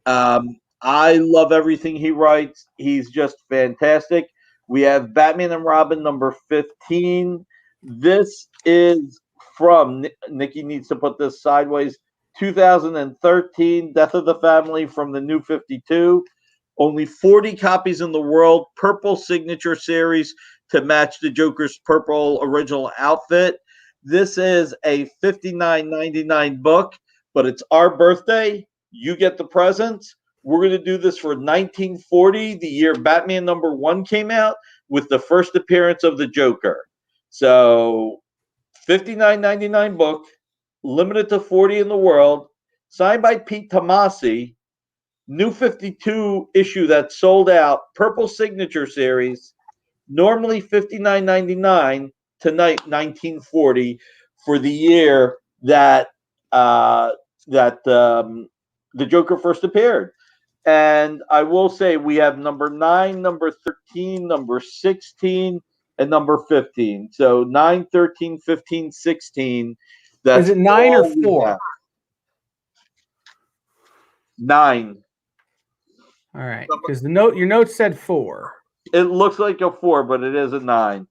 I love everything he writes. He's just fantastic. We have Batman and Robin number 15. This is from Nikki needs to put this sideways. 2013, Death of the Family from the New 52. Only 40 copies in the world. Purple signature series to match the Joker's purple original outfit. This is a $59.99 book, but it's our birthday. You get the presents. We're going to do this for 1940, the year Batman number 1 came out, with the first appearance of the Joker. So, $59.99 book, limited to 40 in the world, signed by Pete Tomasi, New 52 issue that sold out, purple signature series, normally $59.99, tonight 1940, for the year that the Joker first appeared. And I will say we have number 9, number 13, number 16, and number 15. So 9, 13, 15, 16. That's Is it 9 or 4? 9. All right, because your note said 4. It looks like a 4, but it is a 9.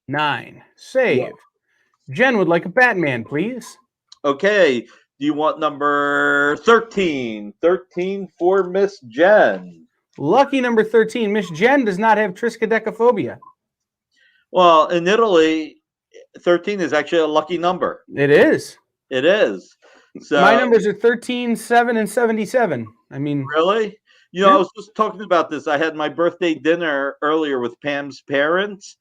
9. Save. Yeah. Jen would like a Batman, please. Okay. Do you want number 13? 13 for Miss Jen. Lucky number 13. Miss Jen does not have triskaidekaphobia. Well, in Italy, 13 is actually a lucky number. It is. It is. So my numbers are 13, 7, and 77. I mean, really? You know, yeah. I was just talking about this. I had my birthday dinner earlier with Pam's parents,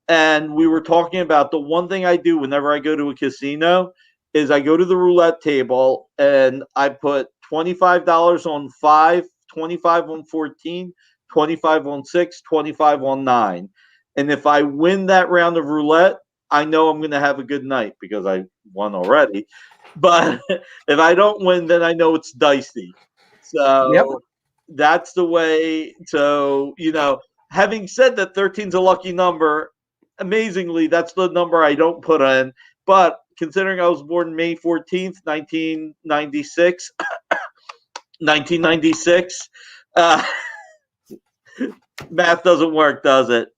and we were talking about the one thing I do whenever I go to a casino is I go to the roulette table and I put $25 on 5, 25 on 14, 25 on 6, 25 on 9. And if I win that round of roulette, I know I'm going to have a good night because I won already. But if I don't win, then I know it's dicey. So that's the way. So, you know, having said that 13 is a lucky number, amazingly, that's the number I don't put in. But considering I was born May 14th, 1996, 1996, math doesn't work, does it?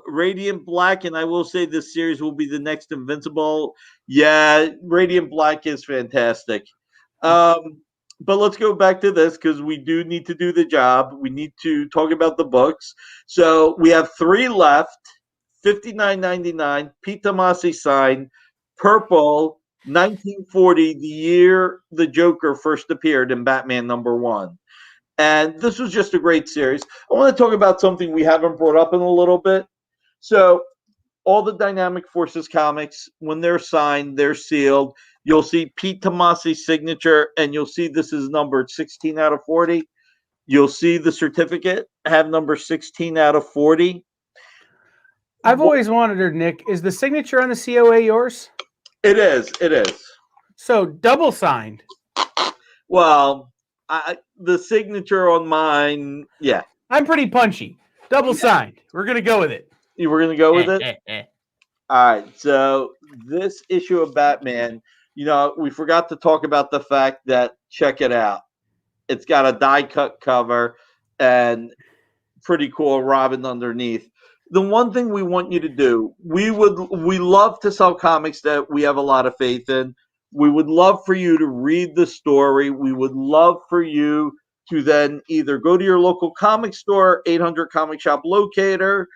Radiant Black, and I will say this series will be the next Invincible. Yeah, Radiant Black is fantastic. But let's go back to this because we do need to do the job. We need to talk about the books. So we have 3 left. $59.99. Pete Tomasi signed. Purple. 1940, the year the Joker first appeared in Batman number 1. And this was just a great series. I want to talk about something we haven't brought up in a little bit. So all the Dynamic Forces comics, when they're signed, they're sealed. You'll see Pete Tomasi's signature, and you'll see this is numbered 16 out of 40. You'll see the certificate have number 16 out of 40. I've always wanted her, Nick. Is the signature on the COA yours? It is. It is. So double signed. Well, the signature on mine, yeah. I'm pretty punchy. Double signed. We're going to go with it. You were going to go with it? All right. So this issue of Batman, you know, we forgot to talk about the fact that, check it out. It's got a die-cut cover and pretty cool Robin underneath. The one thing we want you to do, we love to sell comics that we have a lot of faith in. We would love for you to read the story. We would love for you to then either go to your local comic store, 800 Comic Shop Locator,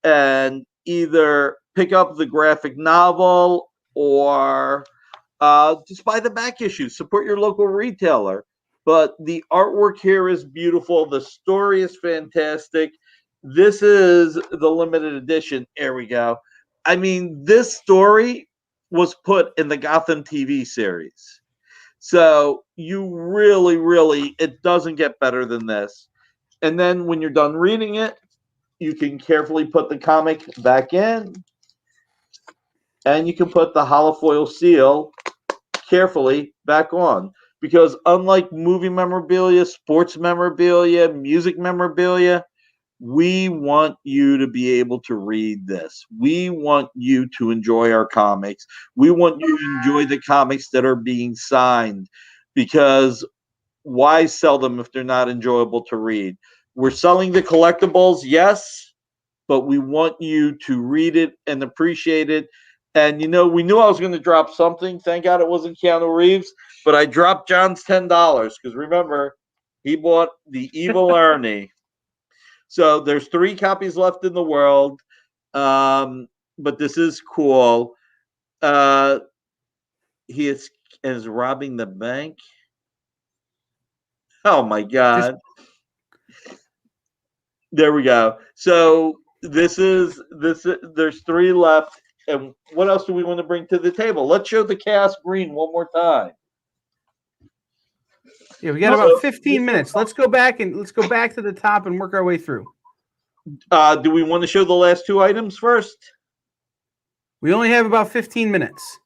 and either pick up the graphic novel or just buy the back issue. Support your local retailer. But the artwork here is beautiful. The story is fantastic. This is the limited edition. Here we go. I mean, this story was put in the Gotham TV series. So you really, it doesn't get better than this. And then when you're done reading it, you can carefully put the comic back in, and you can put the holofoil seal carefully back on. Because unlike movie memorabilia, sports memorabilia, music memorabilia, we want you to be able to read this. We want you to enjoy our comics. We want you to enjoy the comics that are being signed, because why sell them if they're not enjoyable to read? We're selling the collectibles, yes, but we want you to read it and appreciate it. And, you know, we knew I was going to drop something. Thank God it wasn't Keanu Reeves, but I dropped John's $10 because remember, he bought the Evil Ernie. So there's 3 copies left in the world, but this is cool. He is robbing the bank. Oh my God! There we go. So this is. There's 3 left, and what else do we want to bring to the table? Let's show the Chaos Green one more time. Yeah, we got about 15 minutes. Let's go back to the top and work our way through. Do we want to show the last 2 items first? We only have about 15 minutes.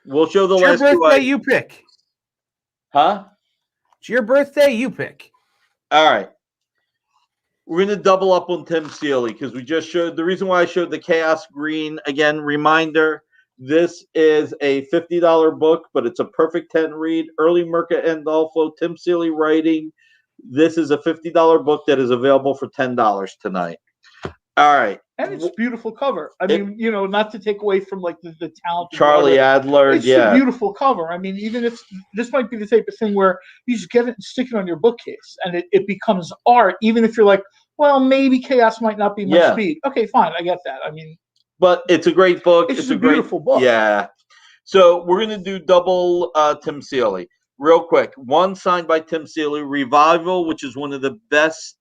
We'll show the It's last 2 items. Your birthday, you pick. Huh? It's your birthday, you pick. All right. We're going to double up on Tim Seeley because we just showed. The reason why I showed the Chaos Green, again, reminder, this is a $50 book, but it's a perfect 10 read. Early Mirka Andolfo, Tim Seeley writing. This is a $50 book that is available for $10 tonight. All right. And it's a beautiful cover. I mean, you know, not to take away from like the talent. Charlie Adler, it's a beautiful cover. I mean, even if this might be the type of thing where you just get it and stick it on your bookcase and it becomes art, even if you're like, well, maybe Chaos might not be my speed. Okay, fine. I get that. I mean, but it's a great book. It's a beautiful book. Yeah. So we're going to do double Tim Seeley. Real quick. One signed by Tim Seeley, Revival, which is one of the best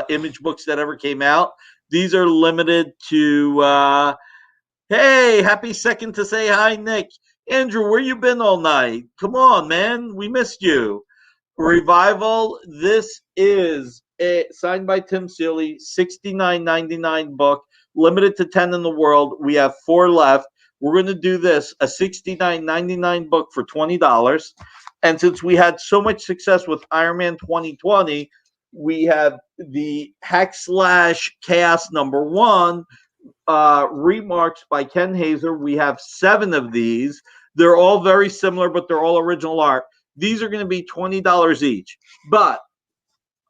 image books that ever came out. These are limited to, hey, happy second to say hi, Nick. Andrew, where you been all night? Come on, man. We missed you. Revival, this is a signed by Tim Seeley, $69.99 book, limited to 10 in the world. We have 4 left. We're going to do this, a $69.99 book for $20. And since we had so much success with Iron Man 2020, we have the /Chaos #1 remarks by Ken Hazer. We have 7 of these. They're all very similar, but they're all original art. These are going to be $20 each. But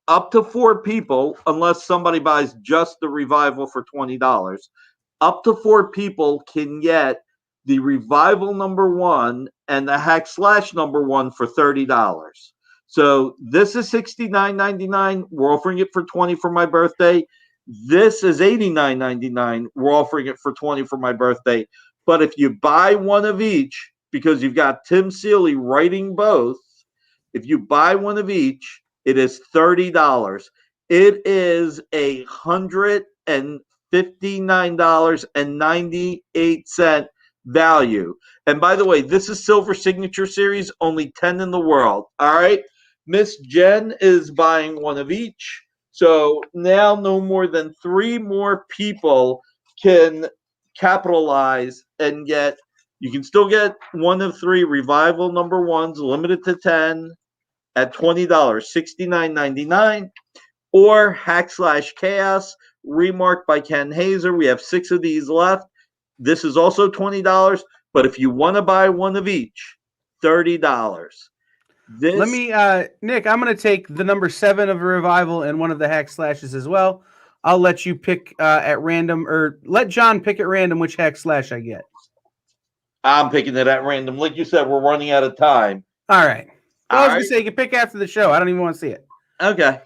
up to 4 people, unless somebody buys just the Revival for $20, up to 4 people can get the Revival #1 and the /1 for $30. So this is $69.99. We're offering it for $20 for my birthday. This is $89.99. We're offering it for $20 for my birthday. But if you buy one of each, because you've got Tim Seeley writing both, if you buy one of each, it is $30. It is $159.98 value. And by the way, this is Silver Signature Series, only 10 in the world. All right. Miss Jen is buying one of each. So now no more than 3 more people can capitalize and get, you can still get one of 3 Revival #1s, limited to 10 at $20, $69.99, or /Chaos, remarked by Ken Hazer. We have 6 of these left. This is also $20, but if you want to buy one of each, $30. Let me, Nick, I'm going to take the number 7 of Revival and one of the /s as well. I'll let you pick at random, or let John pick at random which /I get. I'm picking it at random. Like you said, we're running out of time. All right. Well, I All was going right. to say, you can pick after the show. I don't even want to see it. Okay.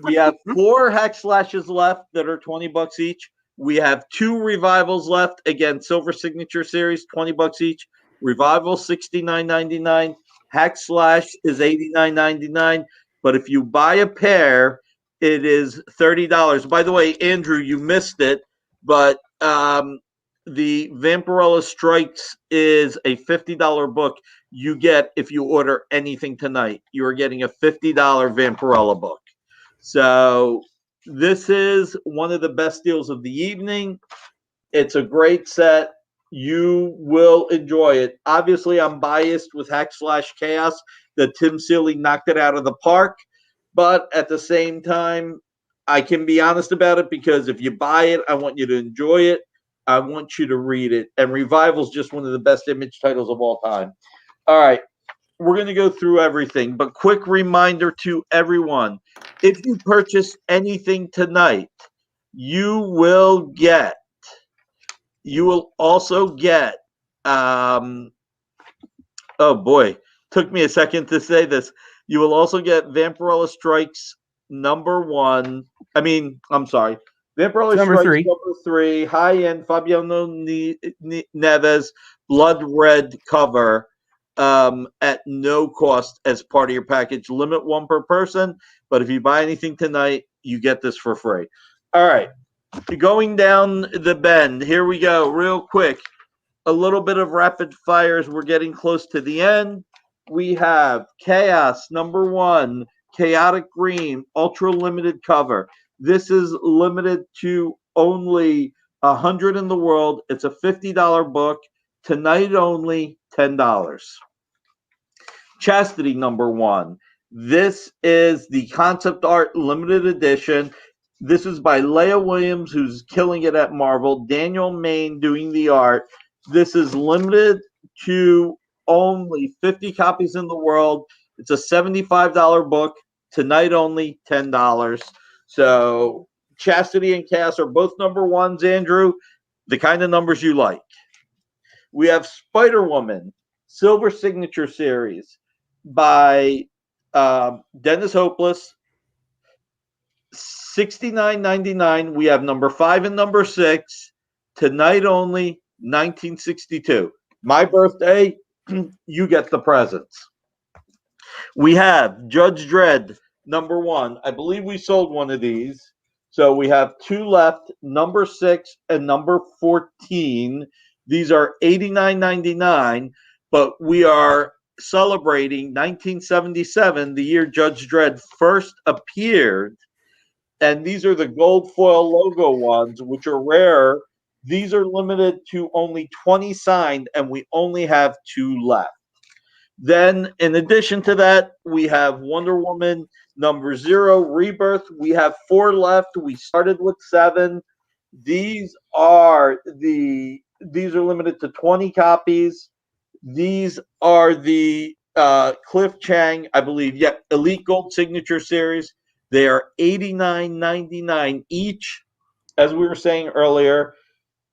We have 4 hack slashes left that are $20 each. We have 2 revivals left. Again, Silver Signature Series, $20 each. Revival, $69.99. Hack slash is $89.99. But if you buy a pair, it is $30. By the way, Andrew, you missed it, but the Vampirella Strikes is a $50 book you get if you order anything tonight. You are getting a $50 Vampirella book. So this is one of the best deals of the evening. It's a great set. You will enjoy it. Obviously, I'm biased with Hack Slash Chaos that Tim Seeley knocked it out of the park. But at the same time, I can be honest about it because if you buy it, I want you to enjoy it. I want you to read it. And Revival is just one of the best Image titles of all time. All right. We're going to go through everything, but quick reminder to everyone. If you purchase anything tonight, you will also get, oh boy, took me a second to say this. You will also get Vampirella Strikes Vampirella Number Strikes 3. number 3, high-end Fabiano Neves, blood red cover. At no cost as part of your package. Limit 1 per person, but if you buy anything tonight, you get this for free. All right, going down the bend. Here we go, real quick. A little bit of rapid fires. We're getting close to the end. We have Chaos number 1, Chaotic Green, ultra limited cover. This is limited to only 100 in the world. It's a $50 book. Tonight only, $10. Chastity number 1. This is the concept art limited edition. This is by Leah Williams, who's killing it at Marvel. Daniel Main doing the art. This is limited to only 50 copies in the world. It's a $75 book. Tonight only, $10. So Chastity and Chaos are both number 1s, Andrew. The kind of numbers you like. We have Spider-Woman, Silver Signature Series by Dennis Hopeless, $69.99. We have number 5 and number 6. Tonight only, 1962. My birthday, you get the presents. We have Judge Dredd, number 1. I believe we sold one of these. So we have 2 left, number 6 and number 14. These are $89.99, but we are celebrating 1977, the year Judge Dredd first appeared. And these are the gold foil logo ones, which are rare. These are limited to only 20 signed, and we only have 2 left. Then, in addition to that, we have Wonder Woman number 0, Rebirth. We have 4 left. We started with 7. These are limited to 20 copies. These are the Cliff Chang, I believe, Elite Gold Signature Series. They are $89.99 each. As we were saying earlier,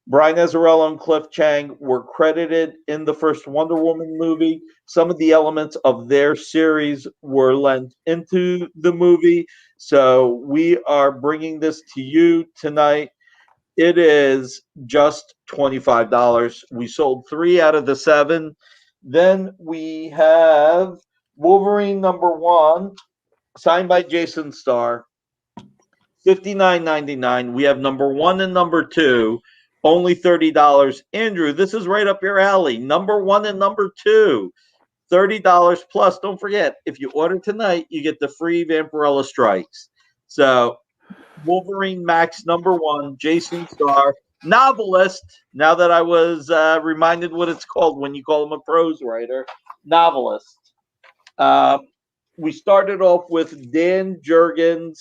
Brian Azzarello and Cliff Chang were credited in the first Wonder Woman movie. Some of the elements of their series were lent into the movie. So we are bringing this to you tonight. It is just $25. We sold 3 out of the 7. Then we have Wolverine number 1, signed by Jason Starr, $59.99. We have number 1 and number 2, only $30. Andrew, this is right up your alley. Number 1 and number 2, $30 plus. Don't forget, if you order tonight, you get the free Vampirella Strikes. So Wolverine Max number 1, Jason Starr, novelist. Now that I was reminded what it's called when you call him a prose writer, novelist. We started off with Dan Jurgens,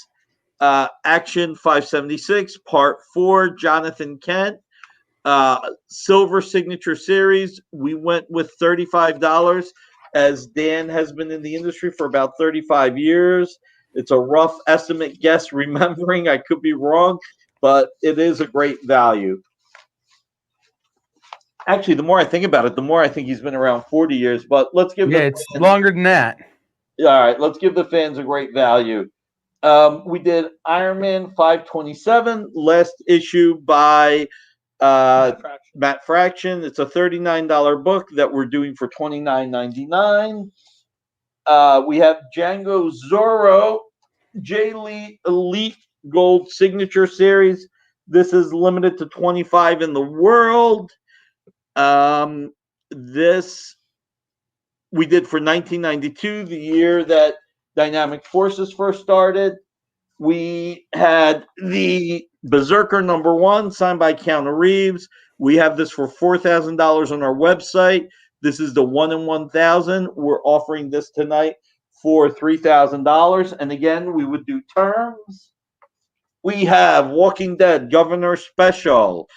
Action 576, Part 4, Jonathan Kent. Silver Signature Series, we went with $35, as Dan has been in the industry for about 35 years. It's a rough estimate guess, remembering I could be wrong, but it is a great value. Actually, the more I think about it, the more I think he's been around 40 years. But let's give it's longer than that. All right, let's give the fans a great value. We did Iron Man 527, last issue by Matt Fraction. It's a $39 book that we're doing for $29.99. We have Django Zorro, J. Lee Elite Gold Signature Series. This is limited to 25 in the world. This we did for 1992, the year that Dynamic Forces first started. We had the Berserker #1 signed by Keanu Reeves. We have this for $4,000 on our website. This is the 1 in 1,000. We're offering this tonight for $3,000. And again, we would do terms. We have Walking Dead Governor Special,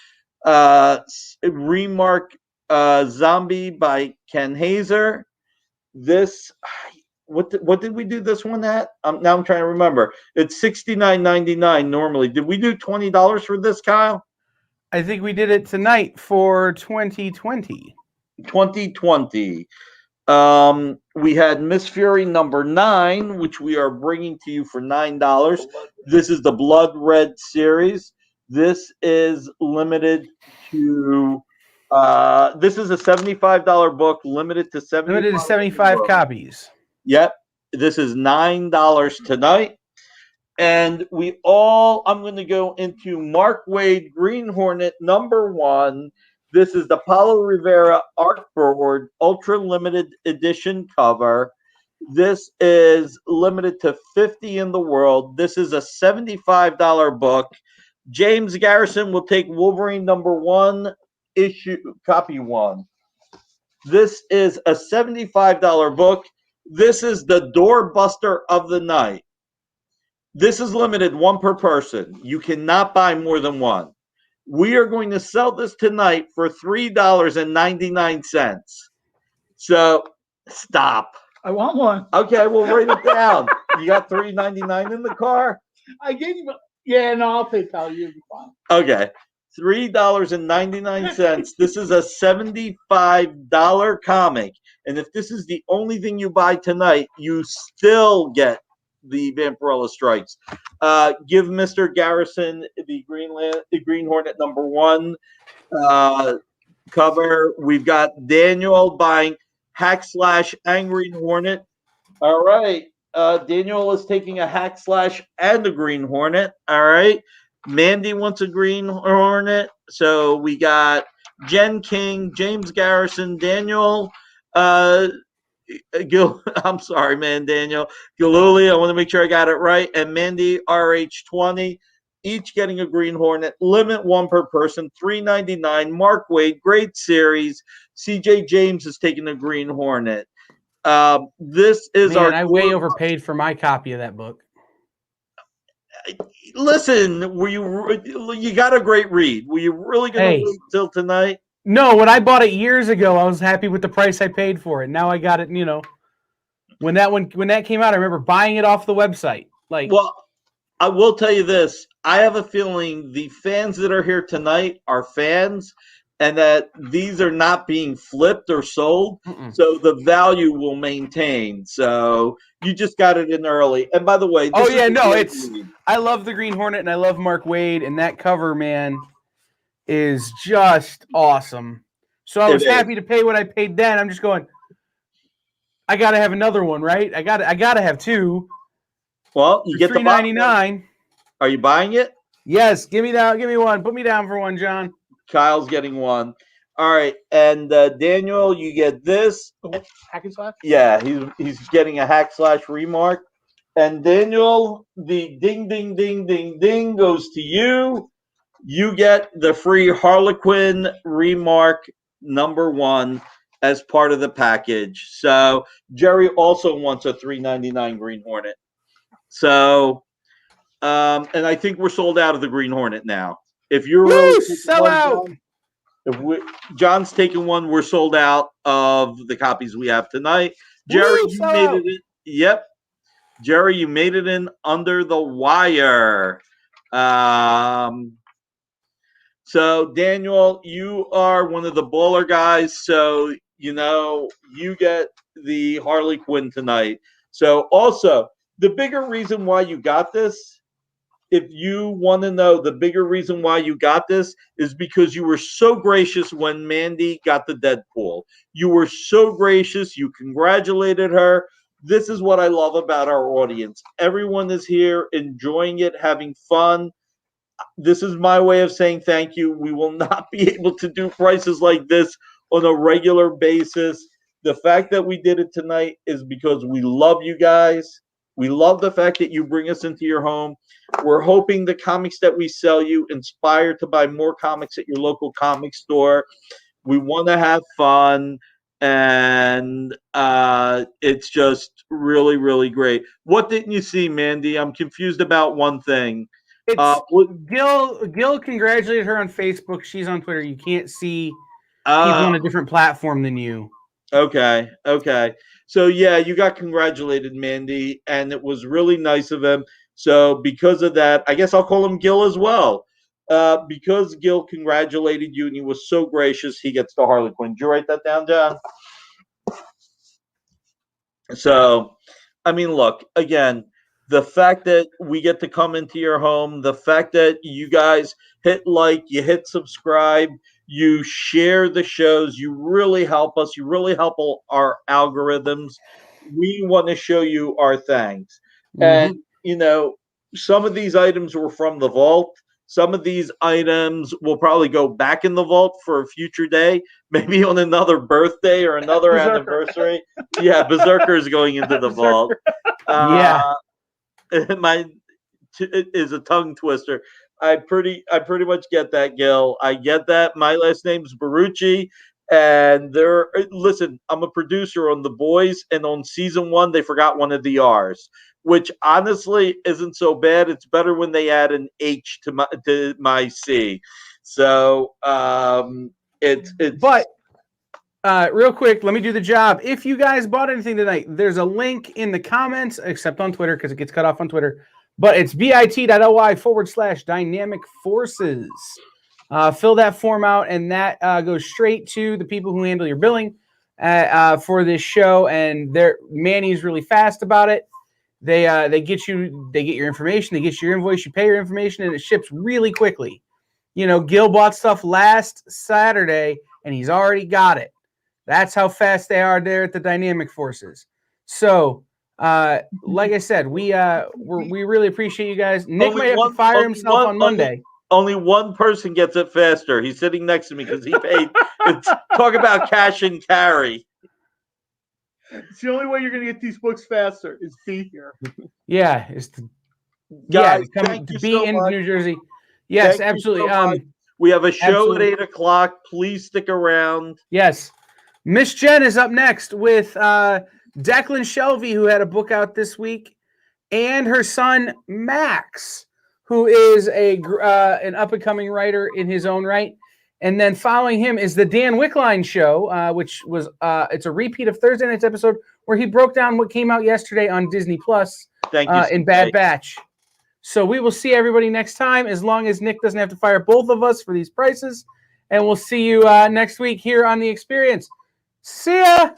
Remark Zombie by Ken Hazer. This, what did we do this one at? Now I'm trying to remember. It's $69.99 normally. Did we do $20 for this, Kyle? I think we did it tonight for 2020. 2020. We had Miss Fury #9, which we are bringing to you for $9. This is the Blood Red series. This is limited to. This is a $75 book, limited to 75 copies. Yep. This is $9 tonight. And I'm going to go into Mark Waid Green Hornet #1. This is the Paulo Rivera Artboard Ultra Limited Edition cover. This is limited to 50 in the world. This is a $75 book. James Garrison will take Wolverine #1 issue, copy 1. This is a $75 book. This is the doorbuster of the night. This is limited, one per person. You cannot buy more than one. We are going to sell this tonight for $3.99. So stop. I want one. Okay, we'll write it down. You got $3.99 in the car? I gave you. Yeah, no, I'll pay pal. You'll be fine. Okay. $3.99. This is a $75 comic. And if this is the only thing you buy tonight, you still get the Vampirella Strikes. Give Mr. Garrison the Green Hornet #1 cover. We've got Daniel buying / Angry Hornet. All right. Daniel is taking a / and a Green Hornet. All right. Mandy wants a Green Hornet. So we got Jen King, James Garrison, Daniel. I'm sorry, man, Daniel. Galuli, I want to make sure I got it right. And Mandy, RH20, each getting a Green Hornet. Limit one per person, $3.99. Mark Waid, great series. CJ James is taking a Green Hornet. This is I way overpaid for my copy of that book. Listen, you got a great read. Were you really going to wait till tonight? No, when I bought it years ago, I was happy with the price I paid for it. Now I got it, when that came out, I remember buying it off the website. Well, I will tell you this. I have a feeling the fans that are here tonight are fans, and that these are not being flipped or sold. So the value will maintain. So you just got it in early. And by the way, I love the Green Hornet and I love Mark Waid, and that cover, man, is just awesome. So I was happy to pay what I paid then. I'm just going, I gotta have another one, right? I gotta have two. Well, you get $3.99. Are you buying it? Yes, give me one. Put me down for one, John. Kyle's getting one. All right, and Daniel, you get this. Hack and slash? Yeah, he's getting a / Remark. And Daniel, the ding, ding, ding, ding, ding goes to you. You get the free Harlequin Remark #1 as part of the package. So Jerry also wants a $3.99 Green Hornet. So, and I think we're sold out of the Green Hornet now. If you're really sell out. John's taking one, we're sold out of the copies we have tonight. Jerry, you made it in. Yep. Jerry, you made it in under the wire. So, Daniel, you are one of the baller guys. So, you get the Harley Quinn tonight. So, also, the bigger reason why you got this, if you want to know the bigger reason why you got this, is because you were so gracious when Mandy got the Deadpool. You were so gracious. You congratulated her. This is what I love about our audience. Everyone is here enjoying it, having fun. This is my way of saying thank you. We will not be able to do prices like this on a regular basis. The fact that we did it tonight is because we love you guys. We love the fact that you bring us into your home. We're hoping the comics that we sell you inspire to buy more comics at your local comic store. We want to have fun, and it's just really, really great. What didn't you see, Mandy? I'm confused about one thing. It's Gil congratulated her on Facebook. She's on Twitter. You can't see. He's on a different platform than you. Okay. So yeah, you got congratulated, Mandy, and it was really nice of him. So because of that, I guess I'll call him Gil as well. Because Gil congratulated you and he was so gracious, he gets the Harley Quinn. Did you write that down, John? So, I mean, look, again, the fact that we get to come into your home, the fact that you guys hit like, you hit subscribe, you share the shows, you really help us. You really help our algorithms. We want to show you our thanks. And, some of these items were from the vault. Some of these items will probably go back in the vault for a future day, maybe on another birthday or another anniversary. Yeah, Berserker is going into the vault. It is a tongue twister. I pretty much get that, Gil. I get that. My last name's Barucci, and listen, I'm a producer on The Boys, and on season 1 they forgot one of the R's, which honestly isn't so bad. It's better when they add an H to my C. So it's. But real quick, let me do the job. If you guys bought anything tonight, there's a link in the comments, except on Twitter because it gets cut off on Twitter. But it's bit.ly/dynamic forces. Fill that form out, and that goes straight to the people who handle your billing for this show. And Manny's really fast about it. They get your information, they get your invoice, you pay your information, and it ships really quickly. Gil bought stuff last Saturday, and he's already got it. That's how fast they are there at the Dynamic Forces. So, like I said, we really appreciate you guys. Nick might have to fire himself on Monday. Only one person gets it faster. He's sitting next to me because he paid. Talk about cash and carry. It's the only way you're going to get these books faster is be here. Yeah, Guys, come to be in New Jersey. Yes, absolutely. We have a show at 8:00. Please stick around. Yes. Miss Jen is up next with Declan Shelby, who had a book out this week, and her son Max, who is an up-and-coming writer in his own right. And then following him is the Dan Wickline show, which was it's a repeat of Thursday night's episode where he broke down what came out yesterday on Disney Plus in Bad Batch. So we will see everybody next time, as long as Nick doesn't have to fire both of us for these prices. And we'll see you next week here on The Experience. See ya!